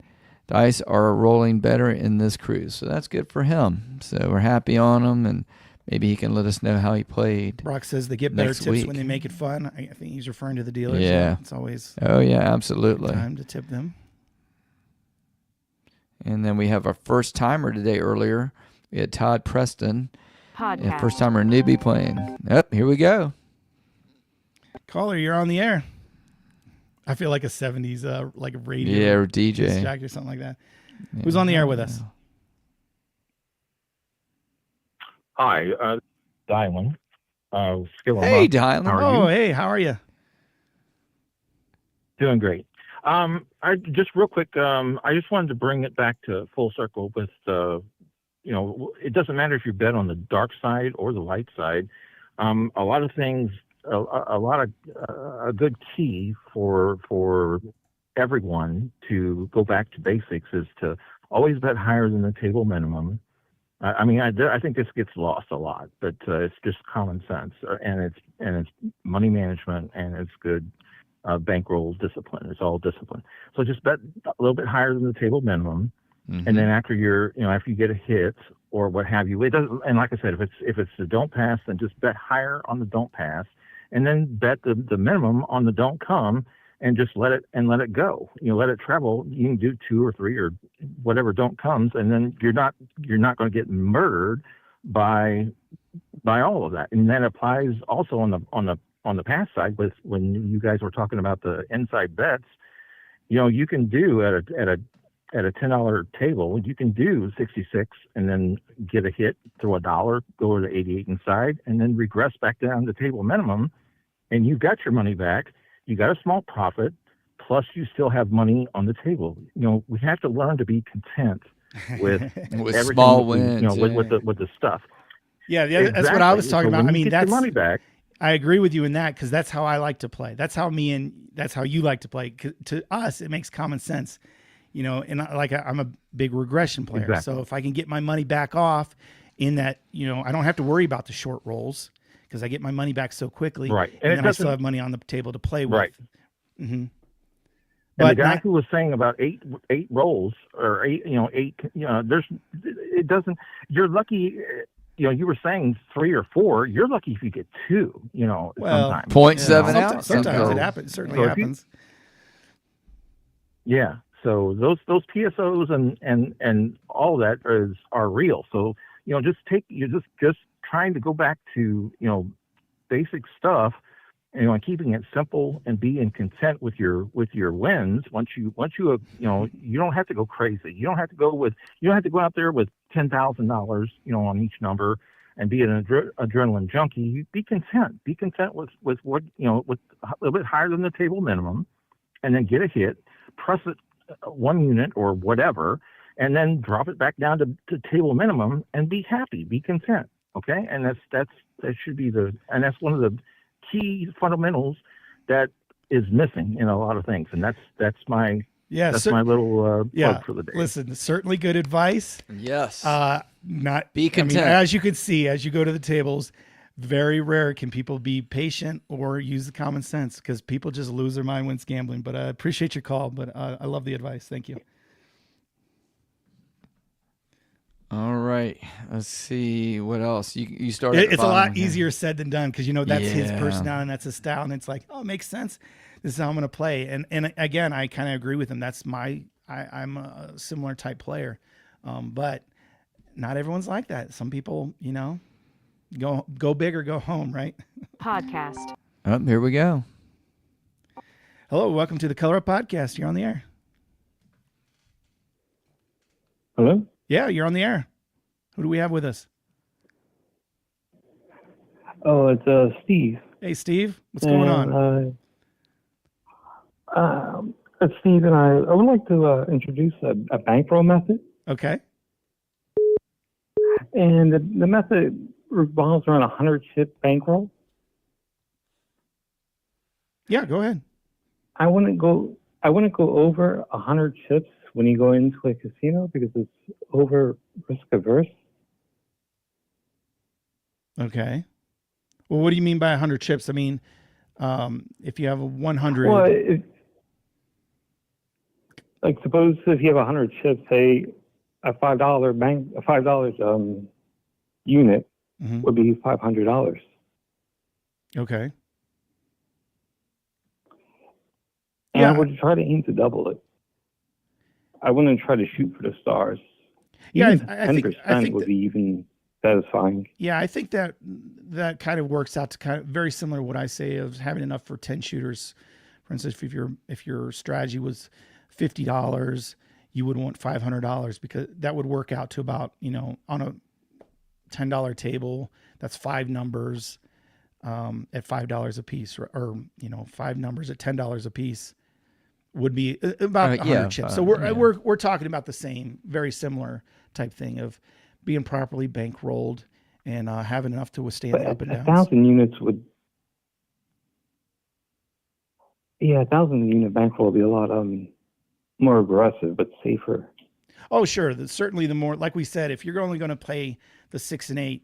dice are rolling better in this cruise. So that's good for him. So we're happy on him, and maybe he can let us know how he played. Brock says they get better Next tips week. when they make it fun. I think he's referring to the dealers. Yeah. It's always Oh, yeah, absolutely. time to tip them. And then we have our first timer today earlier. We had Todd Preston, Podcast. first timer newbie playing. Yep, here we go. Caller, you're on the air. I feel like a 70s like a radio Yeah, or DJ. disc jockey or something like that. Who's on the air with us? Hi, Dylan. Skill Hey, How Dylan. are Oh, you? hey, how are you? Doing great. I just real quick. I just wanted to bring it back to full circle with it doesn't matter if you bet on the dark side or the light side. A lot of things, a lot of a good key for everyone to go back to basics is to always bet higher than the table minimum. I mean, I think this gets lost a lot, but it's just common sense, and it's money management, and it's good bankroll discipline. It's all discipline. So just bet a little bit higher than the table minimum, and then after after you get a hit or what have you, it doesn't. And like I said, if it's the don't pass, then just bet higher on the don't pass, and then bet the minimum on the don't come, and just let it go. Let it travel. You can do 2 or 3 or whatever don't comes, and then you're not going to get murdered by all of that. And that applies also on the pass side with when you guys were talking about the inside bets. You can do at a $10 table, you can do 66 and then get a hit, throw $1, go to 88 inside, and then regress back down to table minimum, and you got your money back. You got a small profit, plus you still have money on the table. We have to learn to be content with With everything small that we, wins, with the stuff. Yeah, that's what I was talking about. I mean, get your money back. I agree with you in that because that's how I like to play. That's how you like to play. To us, it makes common sense, And I'm a big regression player, Exactly. so if I can get my money back off, in that I don't have to worry about the short rolls because I get my money back so quickly, Right? And then I still have money on the table to play with. Right. Mm-hmm. And the guy who was saying about eight rolls or eight, it doesn't. You're lucky. You were saying 3 or 4. You're lucky if you get 2. Sometimes 0.7 out. Sometimes it happens. It certainly happens. Yeah. So those PSOs and all that are real. So you're just trying to go back to basic stuff, and keeping it simple and being content with your wins. Once you you don't have to go crazy. You don't have to go out there with $10,000 on each number and be an adrenaline junkie. You be content. Be content with what with a little bit higher than the table minimum, and then get a hit, press it 1 unit or whatever, and then drop it back down to table minimum and be happy. Be content. Okay, and that should be that's one of the key fundamentals that is missing in a lot of things, and that's my my little plug for the day. Listen, certainly good advice. Yes. Not be content. As you can see, as you go to the tables, very rare can people be patient or use the common sense because people just lose their mind when it's gambling. But I appreciate your call. But I love the advice. Thank you. All right. Let's see what else. You started. It's a lot easier said than done because that's his personality and that's his style, and it's like, oh, it makes sense. This is how I'm going to play. And again, I kind of agree with him. That's I'm a similar type player, but not everyone's like that. Some people, go big or go home, right? Podcast. Oh, here we go. Hello, welcome to the Color Up Podcast. You're on the air. Hello? Yeah, you're on the air. Who do we have with us? Oh, it's Steve. Hey, Steve. What's going on? It's Steve, and I would like to introduce a bankroll method. Okay. And the method revolves around a 100-chip bankroll. Yeah, go ahead. I wouldn't go over 100 chips when you go into a casino because it's over risk averse. Okay. Well, what do you mean by 100 chips? I mean, if you have a 100. Well, suppose if you have 100 chips, say a $5 unit would be $500. Okay. And I would try to aim to double it. I wouldn't try to shoot for the stars. Yeah, even I think 10% would be even satisfying. Yeah, I think that kind of works out to kind of very similar to what I say of having enough for 10 shooters. For instance, if your strategy was $50, you would want $500 because that would work out to about, on a $10 table, that's 5 numbers at $5 a piece, or 5 numbers at $10 a piece. would be about 100 yeah, chips. So yeah. we're talking about the same, very similar type thing of being properly bankrolled and having enough to withstand But the up and a downs. 1,000 units would, yeah, 1,000 unit bankroll would be a lot more aggressive but safer. Oh, sure. Certainly, the more, like we said, if you're only going to play the 6 and 8,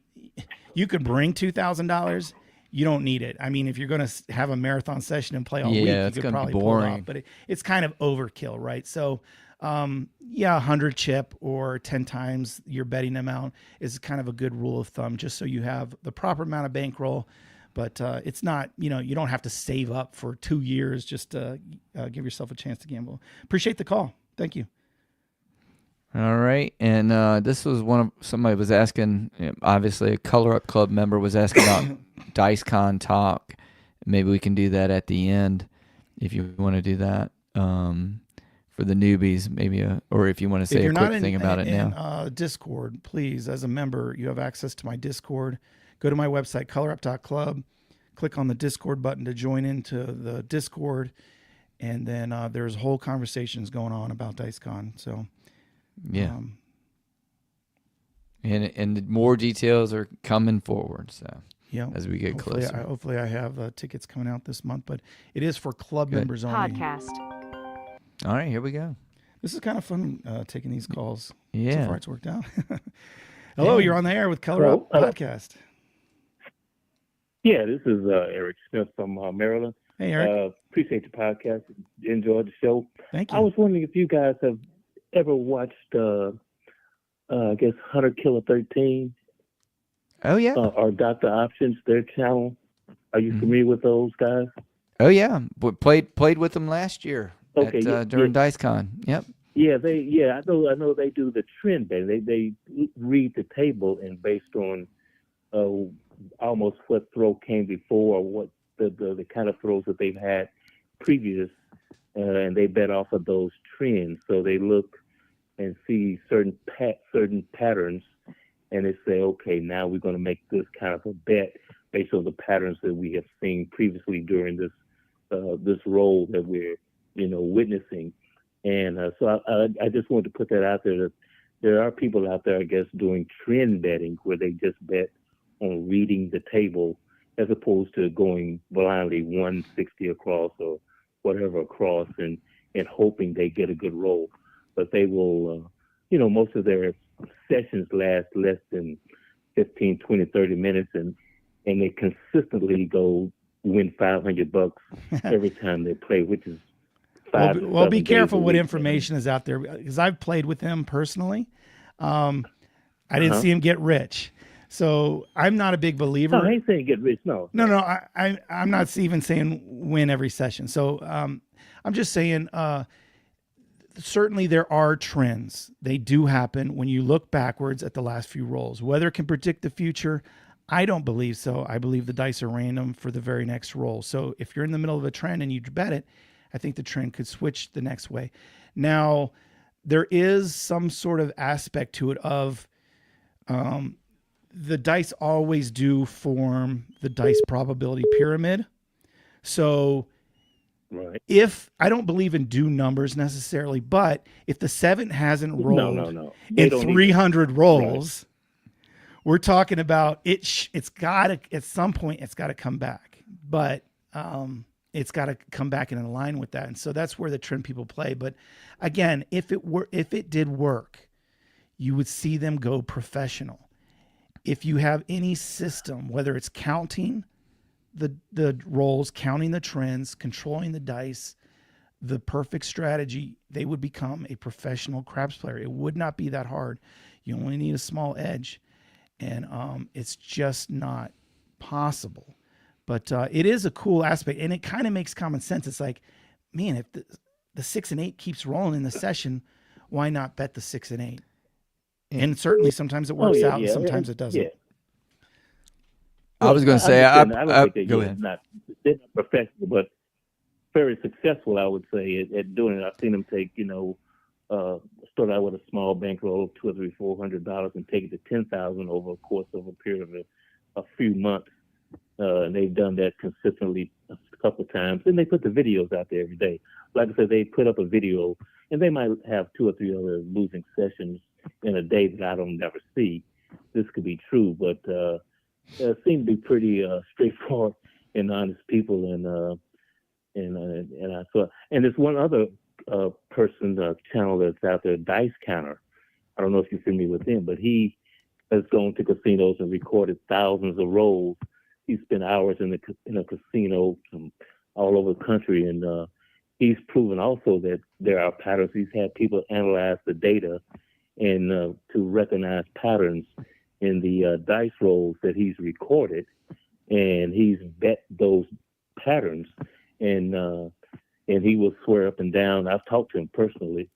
you could bring $2,000. You don't need it. I mean, if you're going to have a marathon session and play all week, Yeah, you it's could gonna be probably pull it off. boring. But it's kind of overkill, right? So, yeah, 100 chip or 10 times your betting amount is kind of a good rule of thumb, just so you have the proper amount of bankroll. But it's not, you don't have to save up for 2 years just to give yourself a chance to gamble. Appreciate the call. Thank you. All right, and this was somebody was asking. Obviously, a Color Up Club member was asking about DiceCon talk. Maybe we can do that at the end, if you want to do that for the newbies. Maybe, or if you want to say a quick thing about it now. Discord, please, as a member, you have access to my Discord. Go to my website, colorup.club. Click on the Discord button to join into the Discord, and then there's whole conversations going on about DiceCon. So. Yeah. And more details are coming forward. So yeah, as we get closer. Hopefully I have tickets coming out this month, but it is for club members only. Podcast. All right, here we go. This is kind of fun taking these calls. Yeah. So far it's worked out. Hello, you're on the air with Color Up Podcast. Yeah, this is Eric Smith from Maryland. Hey, Eric. Appreciate the podcast. Enjoyed the show. Thank you. I was wondering if you guys have ever watched, I guess, Hunter Killer 13? Oh, yeah. Or Dr. Options, their channel. Are you familiar with those guys? Oh, yeah. Played with them last year during DiceCon. Yep. Yeah, I know they do the trend betting. They read the table and based on almost what throw came before or what the kind of throws that they've had previous, and they bet off of those trends. So they look and see certain patterns, and they say, okay, now we're going to make this kind of a bet based on the patterns that we have seen previously during this role that we're witnessing. And so I just wanted to put that out there, that there are people out there, I guess, doing trend betting where they just bet on reading the table as opposed to going blindly 160 across or whatever across and hoping they get a good roll. But they will, most of their sessions last less than 15, 20, 30 minutes, and they consistently go win $500 every time they play, which is well, be careful what information is out there, because I've played with them personally. I didn't see him get rich. So I'm not a big believer. No, I ain't saying get rich. No. I'm not even saying win every session. So I'm just saying certainly there are trends. They do happen when you look backwards at the last few rolls. Whether it can predict the future, I don't believe so. I believe the dice are random for the very next roll. So if you're in the middle of a trend and you bet it, I think the trend could switch the next way. Now, there is some sort of aspect to it of the dice always do form the dice probability pyramid. So right. If I don't believe in do numbers necessarily, but if the 7 hasn't rolled in 300 rolls, we're talking about it's got to, at some point, it's got to come back. But it's got to come back and align with that. And so that's where the trend people play. But again, if it did work, you would see them go professional. If you have any system, whether it's counting the rolls, counting the trends, controlling the dice, the perfect strategy, they would become a professional craps player. It would not be that hard. You only need a small edge, and it's just not possible. But it is a cool aspect, and it kind of makes common sense. It's like, man, if the 6 and 8 keeps rolling in the session, why not bet the 6 and 8? And certainly sometimes it works out, and sometimes it doesn't. Yeah. I was going to say, I don't think go they're ahead. not professional, but very successful, I would say, at doing it. I've seen them take, start out with a small bankroll of $200, $300, $400 and take it to $10,000 over a course of a period of a few months. And they've done that consistently a couple of times, and they put the videos out there every day. Like I said, they put up a video, and they might have 2 or 3 other losing sessions in a day that I don't never see. This could be true, but seem to be pretty straightforward and honest people, and I saw, and there's one other person channel that's out there, Dice Counter. I don't know if you're familiar with him, but he has gone to casinos and recorded thousands of rolls. He spent hours in a casino from all over the country, and he's proven also that there are patterns. He's had people analyze the data and to recognize patterns in the dice rolls that he's recorded, and he's bet those patterns, and he will swear up and down. I've talked to him personally,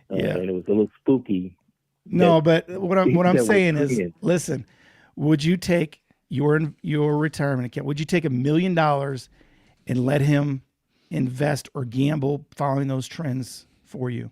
and it was a little spooky. No, but what I'm saying is, listen, would you take your retirement account? Would you take $1 million and let him invest or gamble following those trends for you?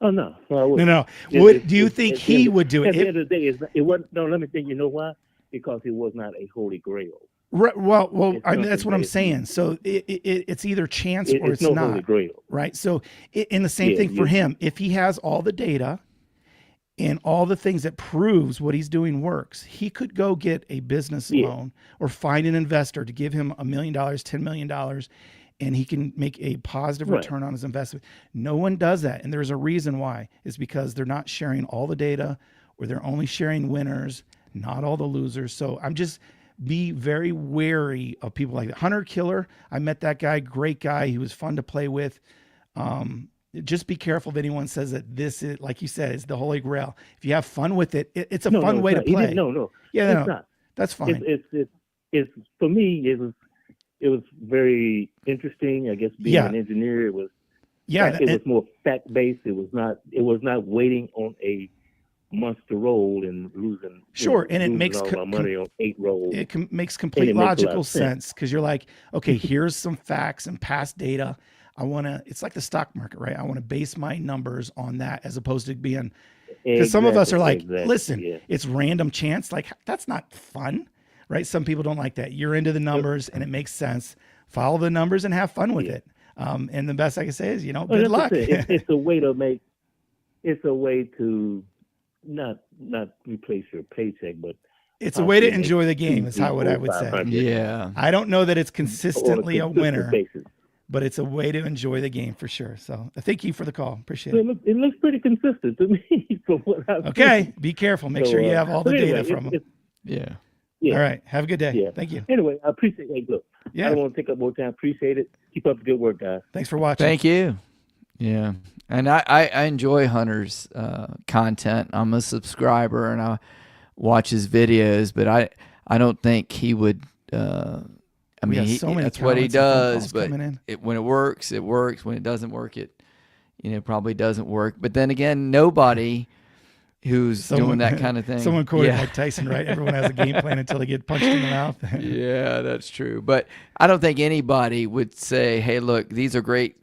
Oh no, no. No. Do you think he would do it? At the end of the day, it wasn't. No, let me think. You know why? Because it was not a holy grail. Right, well, that's what I'm saying. So it's either chance or it's no not. Holy grail. Right. So and the same thing for him. If he has all the data and all the things that proves what he's doing works, he could go get a business loan or find an investor to give him $1 million, $10 million, and he can make a positive return on his investment. No one does that. And there's a reason why. It's because they're not sharing all the data, or they're only sharing winners, not all the losers. So be very wary of people like that. Hunter Killer, I met that guy, great guy. He was fun to play with. Just be careful if anyone says that this is, like you said, is the holy grail. If you have fun with it, it's a fun way to play. No. Yeah, it's not. That's fine. It's for me, it was very interesting. I guess being an engineer, it was more fact based. It was not waiting on a monster roll and losing. And it makes all my money on 8 rolls. It makes complete logical sense, because you're like, okay, here's some facts and past data. It's like the stock market, right? I want to base my numbers on that, as opposed to being, because some of us are like, listen, it's random chance. Like, that's not fun, right? Some people don't like that. You're into the numbers and it makes sense. Follow the numbers and have fun with it. And the best I can say is, good luck. It's a way to not replace your paycheck, but it's a way to enjoy the game, is what I would say. Yeah. I don't know that it's consistently a winner, but it's a way to enjoy the game for sure. So thank you for the call. Appreciate it. It looks pretty consistent to me from what I've seen. Be careful. Make sure you have all the data from them. Yeah. All right. Have a good day. Yeah. Thank you. Anyway, I appreciate it. Hey, look, I don't want to take up more time. Appreciate it. Keep up the good work, guys. Thanks for watching. Thank you. Yeah. And I enjoy Hunter's content. I'm a subscriber and I watch his videos, but I don't think he would. I mean, that's what he does. But when it works, it works. When it doesn't work, it probably doesn't work. But then again, nobody who's doing that kind of thing. Someone quoted Mike Tyson, right? Everyone has a game plan until they get punched in the mouth. Yeah, that's true. But I don't think anybody would say, "Hey, look, these are great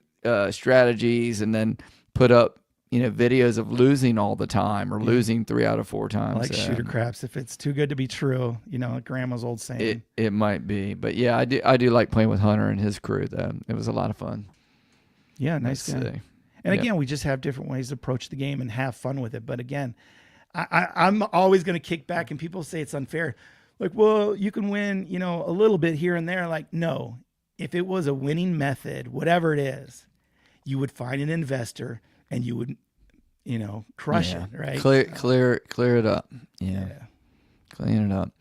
strategies," and then put up videos of losing all the time or losing 3 out of 4 times. Like shooter craps. If it's too good to be true, grandma's old saying. It might be, but yeah, I do like playing with Hunter and his crew. It was a lot of fun. Yeah, nice guy. And again, we just have different ways to approach the game and have fun with it. But again, I'm always going to kick back, and people say it's unfair. Like, well, you can win, a little bit here and there. Like, no, if it was a winning method, whatever it is, you would find an investor and you would, crush it, right? Clear it up. Yeah. Clean it up.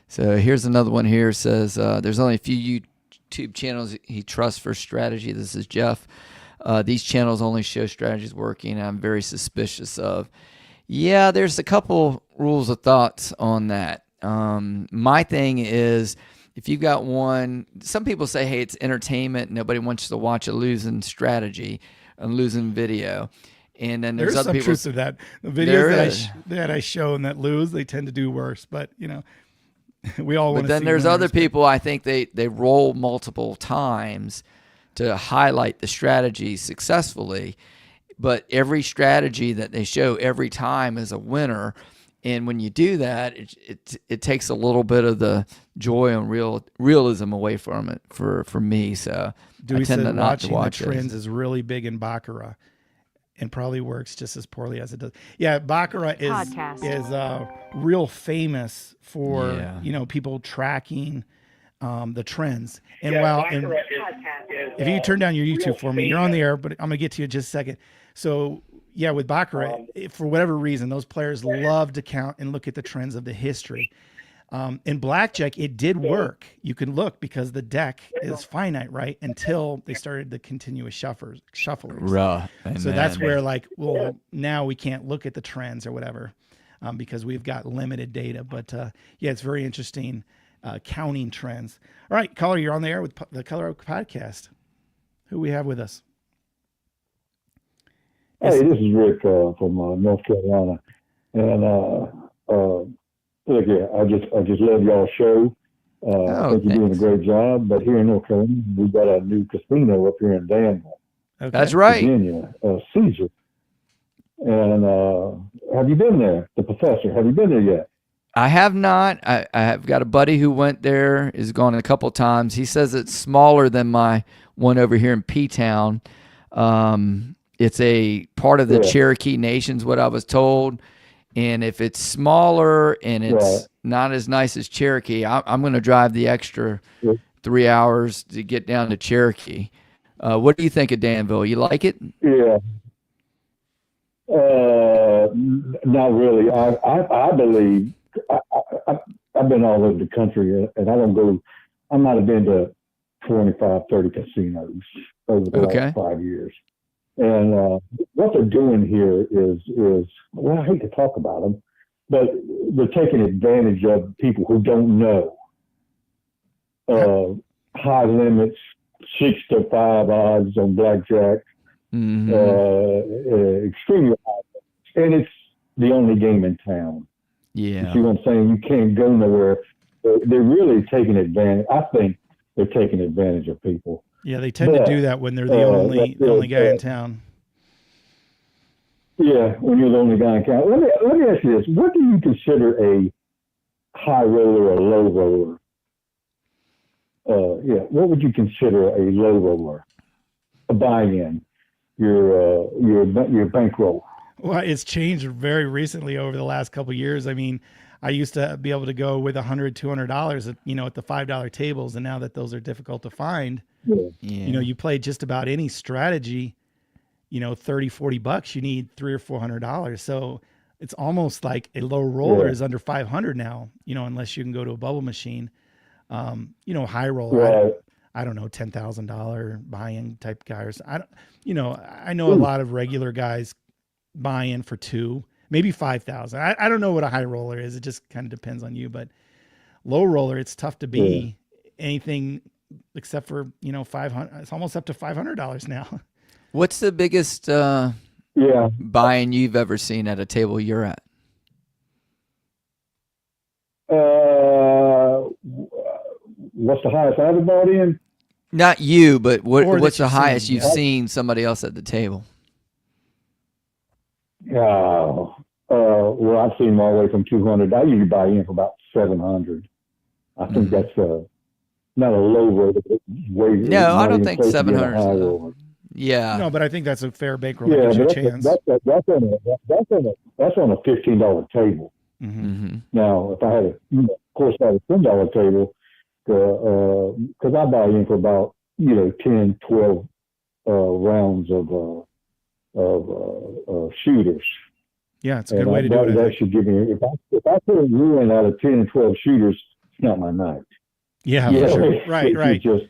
So here's another one here. It says, there's only a few YouTube channels he trusts for strategy. This is Jeff. These channels only show strategies working. I'm very suspicious of. Yeah, there's a couple rules of thoughts on that. My thing is, if you've got one, some people say, hey, it's entertainment. Nobody wants to watch a losing strategy, a losing video. And then there's other people. There's some truth to that. The videos that I show and that lose, they tend to do worse. But, we all want to see. But then there's other people, I think they roll multiple times to highlight the strategy successfully. But every strategy that they show every time is a winner. And when you do that, it takes a little bit of the joy and realism away from it for me. So Dewey I tend said not to watching watch the those. trends is really big in Baccarat and probably works just as poorly as it does. Yeah, Baccarat is real famous for people tracking the trends. And if you turn down your YouTube for me, you're on the air, but I'm gonna get to you in just a second. So yeah, with Baccarat, for whatever reason, those players love to count and look at the trends of the history. In blackjack, it did work. You can look because the deck is finite, right? Until they started the continuous shufflers. So that's where now we can't look at the trends or whatever because we've got limited data. But yeah, it's very interesting counting trends. All right, caller, you're on the air with the Color Oak Podcast. Who we have with us? Hey, this is Rick from North Carolina, and look, yeah, I just love y'all's show. I think you're doing a great job. But here in North Carolina, we've got a new casino up here in Danville. Okay. That's right, Virginia, Caesar. And have you been there, the Professor? Have you been there yet? I have not. I have got a buddy who went there, has gone a couple times. He says it's smaller than my one over here in P-Town. It's a part of the Cherokee Nation's what I was told. And if it's smaller and it's not as nice as Cherokee, I'm going to drive the extra 3 hours to get down to Cherokee. What do you think of Danville? You like it? Yeah. Not really. I believe I've been all over the country, and I might have been to 25, 30 casinos over the last 5 years. And what they're doing here is, well, I hate to talk about them, but they're taking advantage of people who don't know. High limits, 6 to 5 odds on blackjack, extremely high. And it's the only game in town. Yeah. You see what I'm saying? You can't go nowhere. They're really taking advantage. I think they're taking advantage of people. Yeah, they tend to do that when they're the only guy in town. Yeah, when you're the only guy in town. Let me ask you this: what do you consider a high roller or low roller? What would you consider a low roller? A buy-in, your bankroll. Well, it's changed very recently over the last couple of years. I mean, I used to be able to go with $100, $200 at the $5 tables, and now that those are difficult to find. You play just about any strategy, $30, $40, you need $300 or $400. So it's almost like a low roller is under 500 now, unless you can go to a bubble machine. High roller, I don't know, $10,000 buy-in type guys. I know a lot of regular guys buy in for 2, maybe 5,000. I don't know what a high roller is. It just kind of depends on you, but low roller, it's tough to be anything except for 500. It's almost up to $500 now. What's the biggest buy-in you've ever seen at a table you're at? What's the highest I've ever bought in? Not you, but what's the highest you've seen somebody else at the table? Well, I've seen them all the way from 200. I usually buy in for about 700. I think that's not a low roller. No, I don't think 700. Yeah. No, but I think that's a fair bankroll. That gives you a chance. That's on a $15 table. Mm-hmm. Now, if I had of course, I had a $10 table, because I buy in for about 10, 12 rounds of shooters. Yeah, it's a good way to do it. That should give me, if I put a ruin out of 10 and 12 shooters, it's not my night. Yeah, for sure. Right. It's just,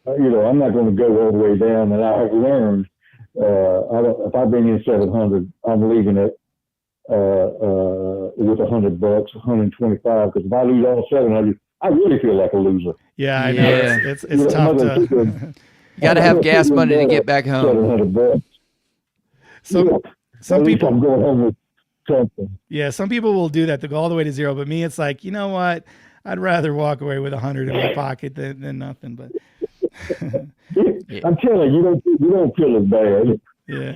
I'm not going to go all the way down. And I've learned, if I bring in 700, I'm leaving it with $100, 125. Because if I lose all 700, I really feel like a loser. Yeah, I know. Yeah. It's tough to. You got to have gas money to get back home. Some people. I'm going home with something. Yeah, some people will do that to go all the way to zero. But me, it's like, you know what? I'd rather walk away with 100 in my pocket than nothing. But I'm telling you, you don't feel as bad. Yeah.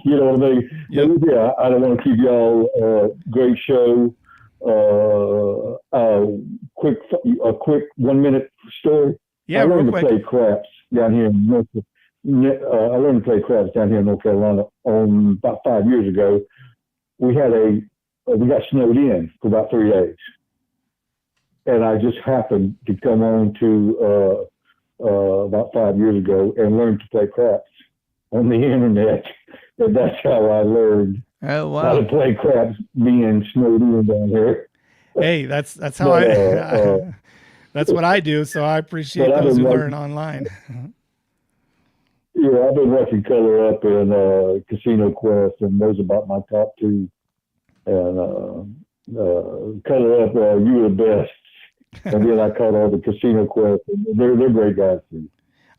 You know what I mean? Yep. Yeah, I don't want to keep y'all great show. quick a quick 1 minute story. Yeah, I real learned to quick. play craps down here in North. I learned to play craps down here in North Carolina about 5 years ago. We had we got snowed in for about 3 days, and I just happened to come on to about 5 years ago and learned to play craps on the internet, and that's how I learned Oh how to wow. play craps being snowed in down here. Hey, that's how But I that's what I do. So I but appreciate I've those been who learn watching, online. yeah, I've been watching Color Up and Casino Quest, and those are about my top two. And Color Up, you were the best. And then I caught all the Casino Quest. And they're great guys too.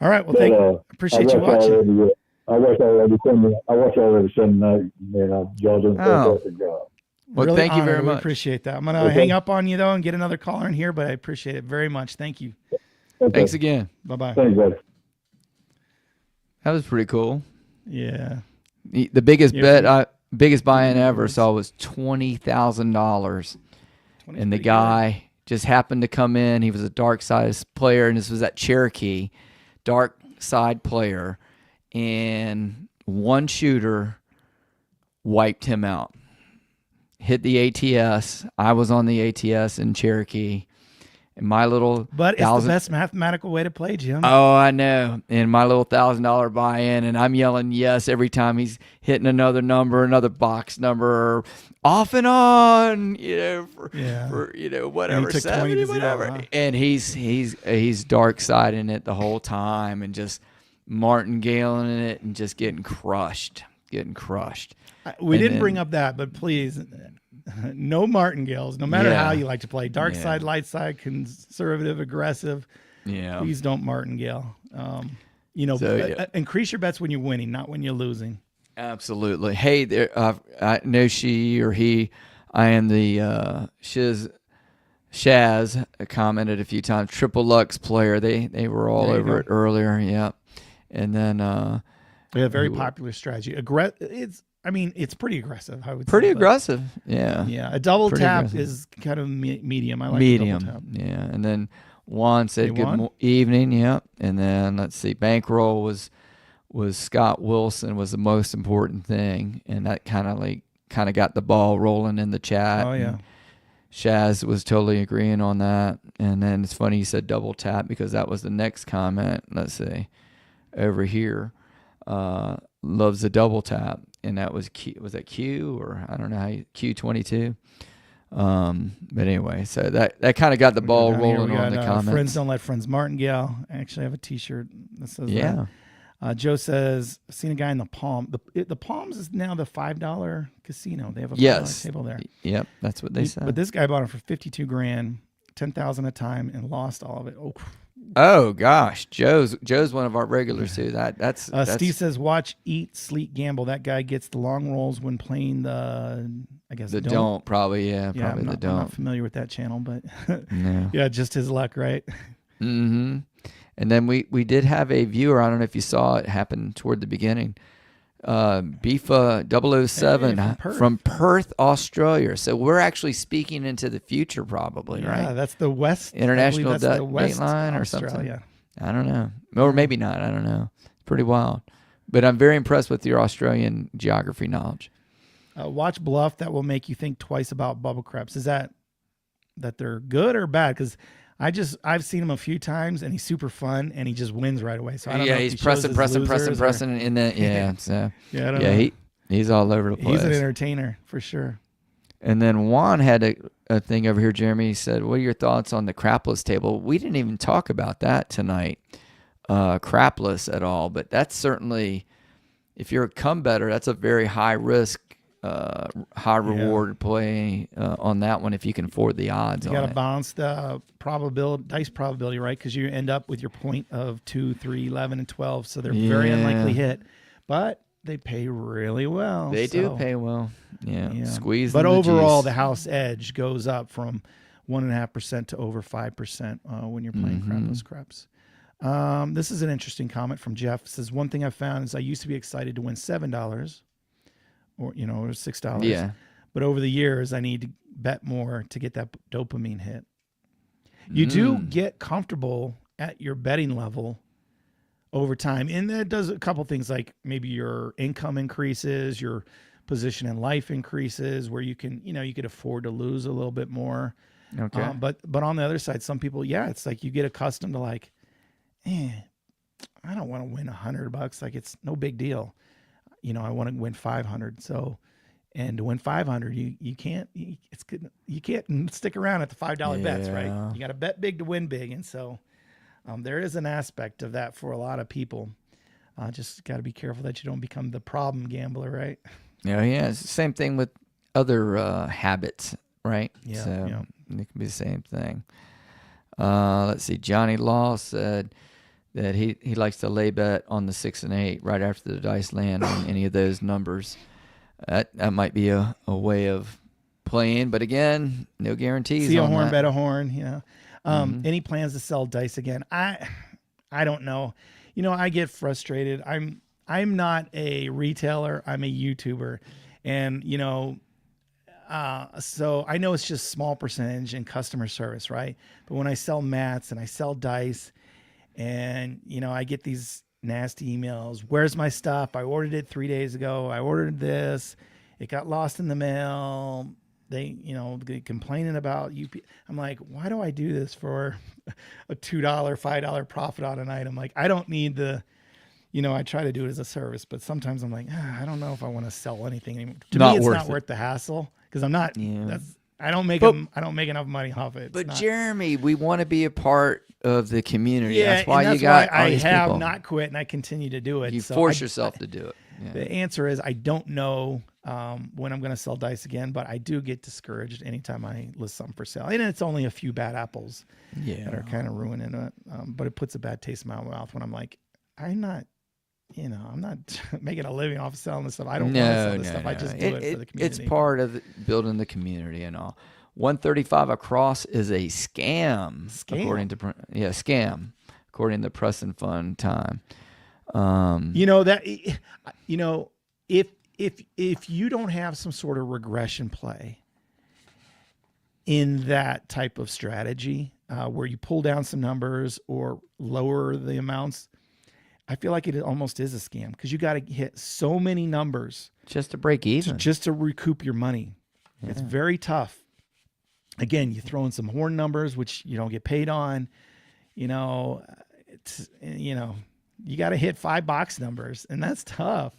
All right. Well, But I appreciate you watch all watching. every I watch all every Sunday. I watch all every Sunday night, and y'all doing a Oh, fantastic job. well, Really thank you honored. very We much. appreciate that. I'm gonna Okay. hang up on you though and get another caller in here, but I appreciate it very much. Thank you. Okay. Thanks again. Bye bye. Thanks, buddy. That was pretty cool. Yeah. The biggest Yeah, biggest buy-in I ever Words. saw was $20,000, and the 23 guy just happened to come in. He was a dark side player, and this was at Cherokee, dark side player, and one shooter wiped him out. Hit the ATS. I was on the ATS in Cherokee, and my little But it's the thousand. best mathematical way to play, Jim. Oh, I know. And my little $1,000 buy-in, and I'm yelling yes every time he's hitting another number, another box number, off and on, Yeah. for And whatever, he took 20 70, to 0, whatever. huh? And he's dark siding it the whole time, and just martingaling it, and just getting crushed. We And didn't then- bring up that, but please, no martingales, no matter Yeah. how you like to play. Dark Yeah. side, light side, conservative, aggressive. Yeah. Please don't martingale. So, yeah. Increase your bets when you're winning, not when you're losing. Absolutely. Hey, there. I know she or he. I am the Shaz commented a few times. Triple Lux player. They were all There you over go. it earlier. Yeah, and then Yeah, very Who- popular strategy. It's pretty aggressive. I would pretty say, but- aggressive. Yeah, Yeah, a double Pretty tap aggressive. is kind of medium. I like the double tap. medium. Yeah, and then Juan said Hey, good Juan? evening. Yeah, and then let's see. Bankroll was Scott Wilson was the most important thing, and that kind of got the ball rolling in the chat. Oh yeah. And Shaz was totally agreeing on that. And then it's funny you said double tap, because that was the next comment. Let's see. Over here. Loves the double tap. And that was Q. Was that Q, or I don't know how Q22? But anyway, so that kind of got the ball Down here, rolling we on got, the comments. Friends don't let friends martingale. I actually have a T-shirt that says Yeah. that. Joe says, I've seen a guy in the Palm. The Palms is now the $5 casino. They have a $5 Yes. table there. Yep. That's what they said. But this guy bought it for 52 grand, 10,000 a time, and lost all of it. Oh gosh, Joe's one of our regulars too. That's Steve says, watch, eat, sleep, gamble. That guy gets the long rolls when playing the don't probably. Yeah, Yeah, probably I'm the not don't. familiar with that channel, but No. yeah, just his luck, right? Mm-hmm. And then we did have a viewer. I don't know if you saw it happen toward the beginning. Beefa 007 Hey, from from Perth, Australia. So we're actually speaking into the future, probably, Yeah, right? that's the West I International believe that's the date West line or Australia. something. I don't know, or maybe not. I don't know. It's pretty wild. But I'm very impressed with your Australian geography knowledge. Watch Bluff. That will make you think twice about bubble craps. Is that they're good or bad? Because I've seen him a few times and he's super fun and he just wins right away. So I don't know. Yeah, if he's he shows his losers or- pressing in the So Yeah, I don't yeah, know. he's all over the place. He's an entertainer for sure. And then Juan had a thing over here, Jeremy. He said, what are your thoughts on the crapless table? We didn't even talk about that tonight, crapless at all. But that's certainly, if you're a come better, that's a very high risk, high reward play on that one if you can afford the odds You on got to it. balance the dice probability, right? Because you end up with your point of 2, 3, 11, and 12. So they're very unlikely hit. But they pay really well. They do so- pay well. Yeah. Squeeze But them the overall, juice. the house edge goes up from 1.5% to over 5% when you're playing crapless craps. This is an interesting comment from Jeff. It says, one thing I found is I used to be excited to win $7 or $6. Yeah. But over the years, I need to bet more to get that dopamine hit. You do get comfortable at your betting level over time. And that does a couple things, like maybe your income increases, your position in life increases, where you can, you could afford to lose a little bit more. Okay. But on the other side, some people, it's like you get accustomed to like, I don't want to win $100. Like, it's no big deal. I want to win 500. So, and to win 500, you can't stick around at the $5 bets, right? You got to bet big to win big. And so there is an aspect of that for a lot of people. Just got to be careful that you don't become the problem gambler, right? Yeah. It's the same thing with other habits, right? Yeah. So it can be the same thing. Let's see. Johnny Law said that he likes to lay bet on the 6 and 8 right after the dice land on any of those numbers. That might be a way of playing, but again, no guarantees. See a on horn, that. bet a horn. Yeah. Any plans to sell dice again? I don't know. I get frustrated. I'm not a retailer. I'm a YouTuber, and so I know it's just small percentage in customer service, right? But when I sell mats and I sell dice, and I get these nasty emails. Where's my stuff? I ordered it 3 days ago. I ordered this. It got lost in the mail. They complaining about you. I'm like, why do I do this for a $2, $5 profit on an item? Like, I don't need the, I try to do it as a service, but sometimes I'm like, I don't know if I want to sell anything anymore. To me, it's not worth the hassle, because I'm not. Yeah. I don't make enough money off it. But Jeremy, we want to be a part of the community. Yeah, that's why and that's you got why all I these have people. not quit, and I continue to do it. You so force yourself to do it. Yeah. The answer is I don't know when I'm going to sell dice again, but I do get discouraged anytime I list something for sale. And it's only a few bad apples that are kind of ruining it. But it puts a bad taste in my mouth when I'm like, I'm not making a living off of selling this stuff. I don't want to sell this stuff. I just do it for the community. It's part of building the community and all. 135 across is a scam. According to scam, according to Press and Fun Time. If you don't have some sort of regression play in that type of strategy, where you pull down some numbers or lower the amounts, I feel like it almost is a scam, because you got to hit so many numbers just to break even, just to recoup your money. Yeah. It's very tough. Again, you throw in some horn numbers, which you don't get paid on. You got to hit 5 box numbers, and that's tough.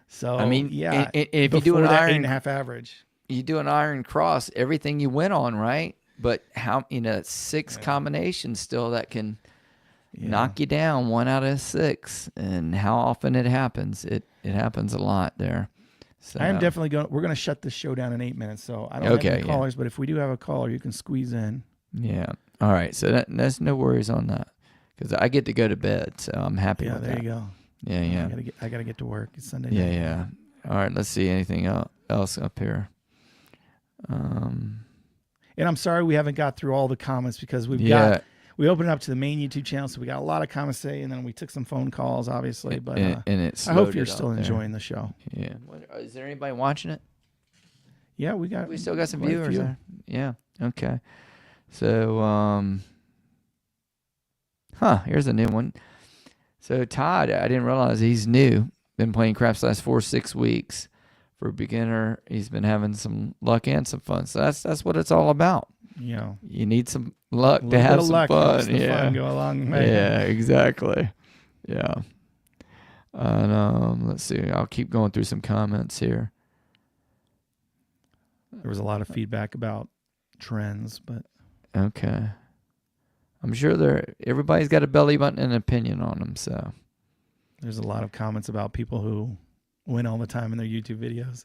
So if you do an iron 8.5 average, you do an iron cross, everything you win on, right? But how 6 combinations still that can knock you down 1 out of 6, and how often it happens? It happens a lot there. So I am definitely we're going to shut this show down in 8 minutes. So I don't have any callers, but if we do have a caller, you can squeeze in. Yeah. All right. So that's no worries on that, because I get to go to bed, so I'm happy with that. Yeah, there you go. Yeah. I gotta get to work. It's Sunday night. Yeah. All right. Let's see anything else up here. And I'm sorry we haven't got through all the comments, because we opened it up to the main YouTube channel, so we got a lot of comments today, and then we took some phone calls, obviously. But and I hope you're still enjoying the show. Yeah. Is there anybody watching it? Yeah, we still got some viewers there. Yeah. Okay. So here's a new one. So Todd, I didn't realize he's new. Been playing craps last 4-6 weeks. For a beginner, he's been having some luck and some fun. So that's what it's all about. Yeah. You need some luck to have some fun. Fun go along the way. Yeah, exactly. Yeah. And let's see. I'll keep going through some comments here. There was a lot of feedback about trends, but okay. I'm sure everybody's got a belly button and an opinion on them. So there's a lot of comments about people who win all the time in their YouTube videos.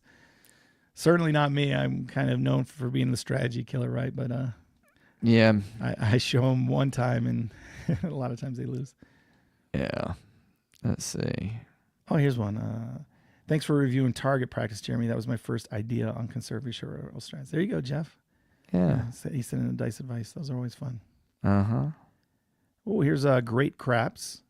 Certainly not me. I'm kind of known for being the strategy killer, right? But yeah, I show them one time, and a lot of times they lose. Yeah. Let's see. Oh, here's one. Thanks for reviewing target practice, Jeremy. That was my first idea on conservative short strats. There you go, Jeff. Yeah. He sent in a dice advice. Those are always fun. Uh-huh. Oh, here's Great Craps.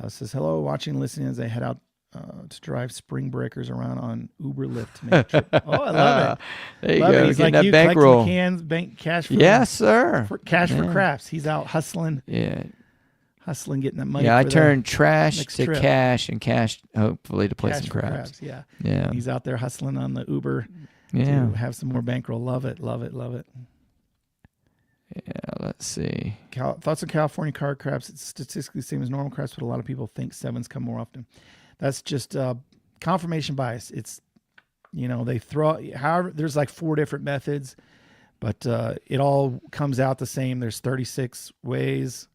Says, hello, watching and listening as I head out to drive spring breakers around on Uber Lyft to make a trip. Oh, I love it. There you Love go. it. He's Getting like that you, bankroll. collecting cans, cash for Yes, sir. cash for Yeah. crafts. He's out hustling, Yeah. getting that money. Yeah, I for turned trash next to trip. cash and cash, hopefully, to play cash some for craps. crafts. Yeah, Yeah. he's out there hustling on the Uber Yeah. to have some more bankroll. Love it, love it, love it. Yeah, let's see. Thoughts on California card craps? It's statistically the same as normal craps, but a lot of people think sevens come more often. That's just confirmation bias. It's, they throw, however, there's like 4 different methods, but it all comes out the same. There's 36 ways.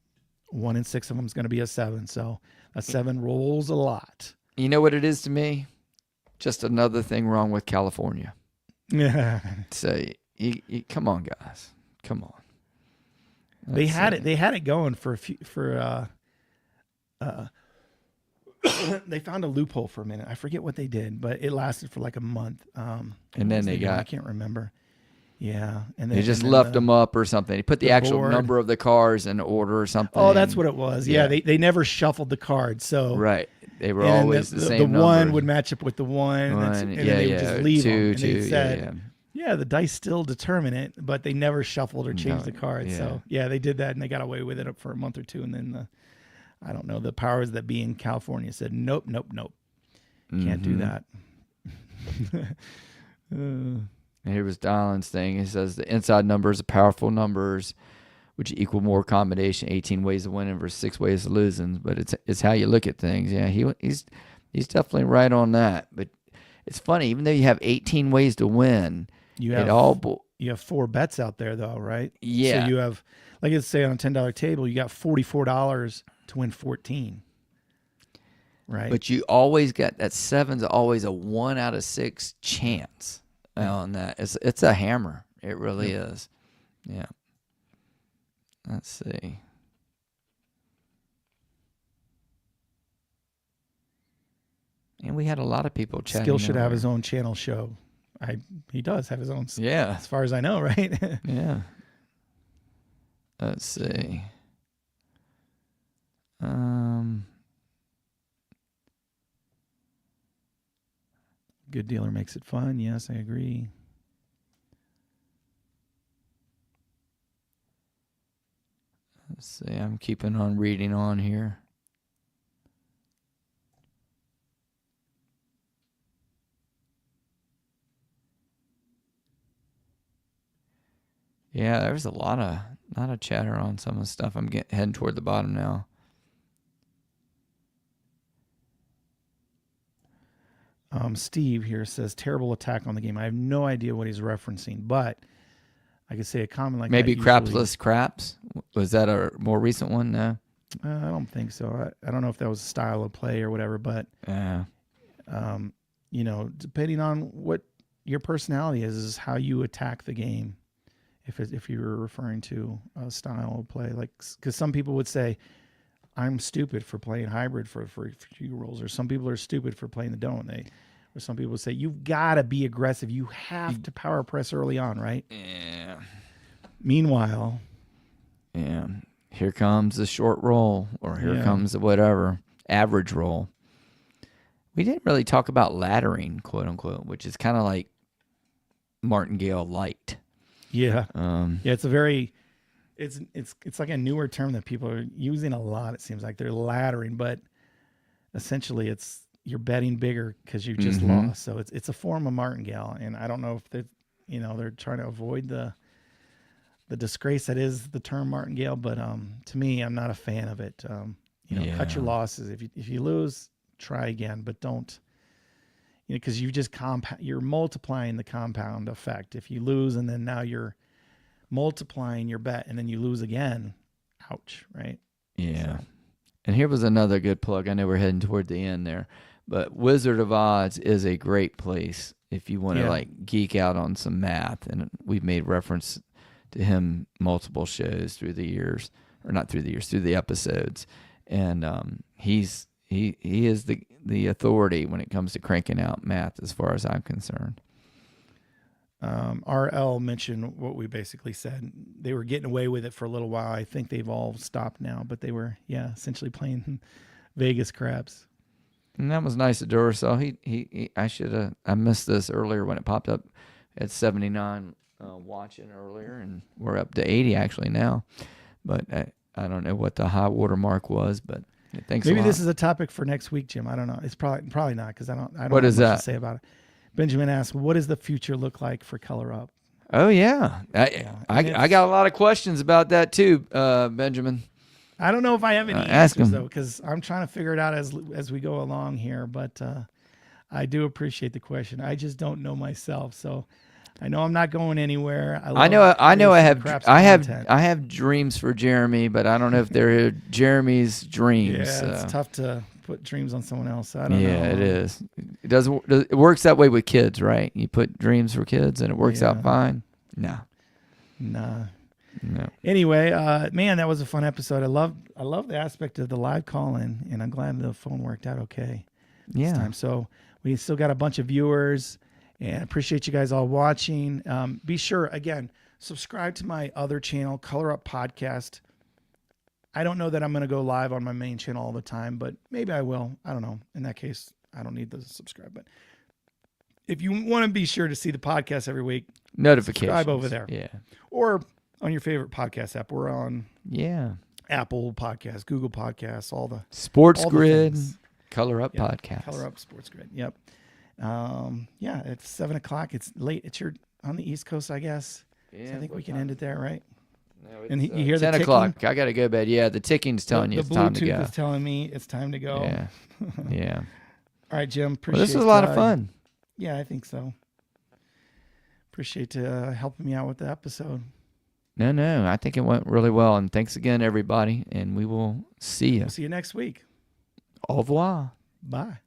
1 in 6 of them is going to be a 7. So a 7 rolls a lot. You know what it is to me? Just another thing wrong with California. Yeah. So, come on, guys. Come on. They had it going for a few, they found a loophole for a minute. I forget what they did, but it lasted for like a month. And then they I got, can't remember. Yeah. And they just left them up or something. They put the actual board. number of the cars in order or something. Oh, that's what it was. Yeah. Yeah. They never shuffled the cards. So Right. They were and always the same The one numbers. would match up with the one. And then they would just leave them. And they said, yeah, the dice still determine it, but they never shuffled or changed the cards. Yeah. So yeah, they did that and they got away with it for a month or two. And then I don't know, the powers that be in California said, nope. Can't do that. And here was Donald's thing. He says the inside numbers are powerful numbers, which equal more combination, 18 ways of winning versus 6 ways of losing. But it's how you look at things. Yeah, he's definitely right on that. But it's funny, even though you have 18 ways to win, you have 4 bets out there though, right? Yeah. So you have, like let's say on a $10 table, you got $44 to win 14. Right. But you always got that 7's always a 1 out of 6 chance on that. It's a hammer. It really is. Yeah. Let's see. And we had a lot of people chatting. Skill should have over. his own channel show. He does have his own. Yeah. As far as I know, right? Yeah. Let's see. Good dealer makes it fun. Yes, I agree. Let's see. I'm keeping on reading on here. Yeah, there's a lot of chatter on some of the stuff. I'm heading toward the bottom now. Steve here says terrible attack on the game. I have no idea what he's referencing, but I could say a comment like maybe that crapless craps. Was that a more recent one? No, I don't think so. I don't know if that was a style of play or whatever, but depending on what your personality is how you attack the game. If you were referring to a style of play, like because some people would say, I'm stupid for playing hybrid for few rolls, or some people are stupid for playing the don't. Or some people say you've got to be aggressive. You have to power press early on, right? Yeah. Meanwhile, here comes the short roll, or here comes the whatever average roll. We didn't really talk about laddering, quote unquote, which is kind of like martingale light. Yeah. It's a very. It's like a newer term that people are using a lot. It seems like they're laddering, but essentially you're betting bigger because you just lost. So it's a form of martingale, and I don't know if they're trying to avoid the disgrace that is the term martingale. But to me, I'm not a fan of it. Cut your losses. If you lose, try again, but don't. Because you just you're multiplying the compound effect. If you lose and then now you're multiplying your bet and then you lose again, ouch, right? Yeah. So. And here was another good plug. I know we're heading toward the end there, but Wizard of Odds is a great place if you want to geek out on some math. And we've made reference to him multiple shows through the years, or not through the years, through the episodes. And he is the authority when it comes to cranking out math as far as I'm concerned. RL mentioned what we basically said. They were getting away with it for a little while. I think they've all stopped now, but they were, essentially playing Vegas craps. And that was nice of Duracell. I missed this earlier when it popped up at 79 watching earlier, and we're up to 80 actually now. But I don't know what the high water mark was, but thanks Maybe a lot. this is a topic for next week, Jim. I don't know. It's probably not, because I don't What have is much that? to say about it. Benjamin asked, what does the future look like for Color Up? Oh, yeah. I got a lot of questions about that too, Benjamin. I don't know if I have any Ask answers, him. though, because I'm trying to figure it out as we go along here. But I do appreciate the question. I just don't know myself, so I know I'm not going anywhere. I have dreams for Jeremy, but I don't know if they're Jeremy's dreams. Yeah, it's tough to put dreams on someone else. I don't know. Yeah, it is. It works that way with kids, right? You put dreams for kids and it works out fine. No. Nah. No. Anyway, man, that was a fun episode. I love the aspect of the live call-in, and I'm glad the phone worked out okay this time. So we still got a bunch of viewers, and appreciate you guys all watching. Be sure, again, subscribe to my other channel, Color Up Podcast. I don't know that I'm going to go live on my main channel all the time, but maybe I will. I don't know. In that case, I don't need to subscribe. But if you want to be sure to see the podcast every week, Notifications. subscribe over there. Yeah. Or on your favorite podcast app. We're on Yeah. Apple Podcasts, Google Podcasts, all the Sports all the Grid, things. Color Up Yeah, Podcast. Color Up Sports Grid. Yep. Yeah, it's 7:00. It's late. It's on the East Coast, I guess. Yeah, So I think what we can time end it there, right? No, And you hear the 10 ticking? o'clock. I got to go to bed. Yeah, the ticking's telling you The it's time to Bluetooth go. is telling me it's time to go. Yeah. Yeah. All right, Jim. Well, Appreciate this was a lot of fun. Yeah, I think so. Appreciate helping me out with the episode. No, I think it went really well. And thanks again, everybody. And we will see you. See you next week. Au revoir. Bye.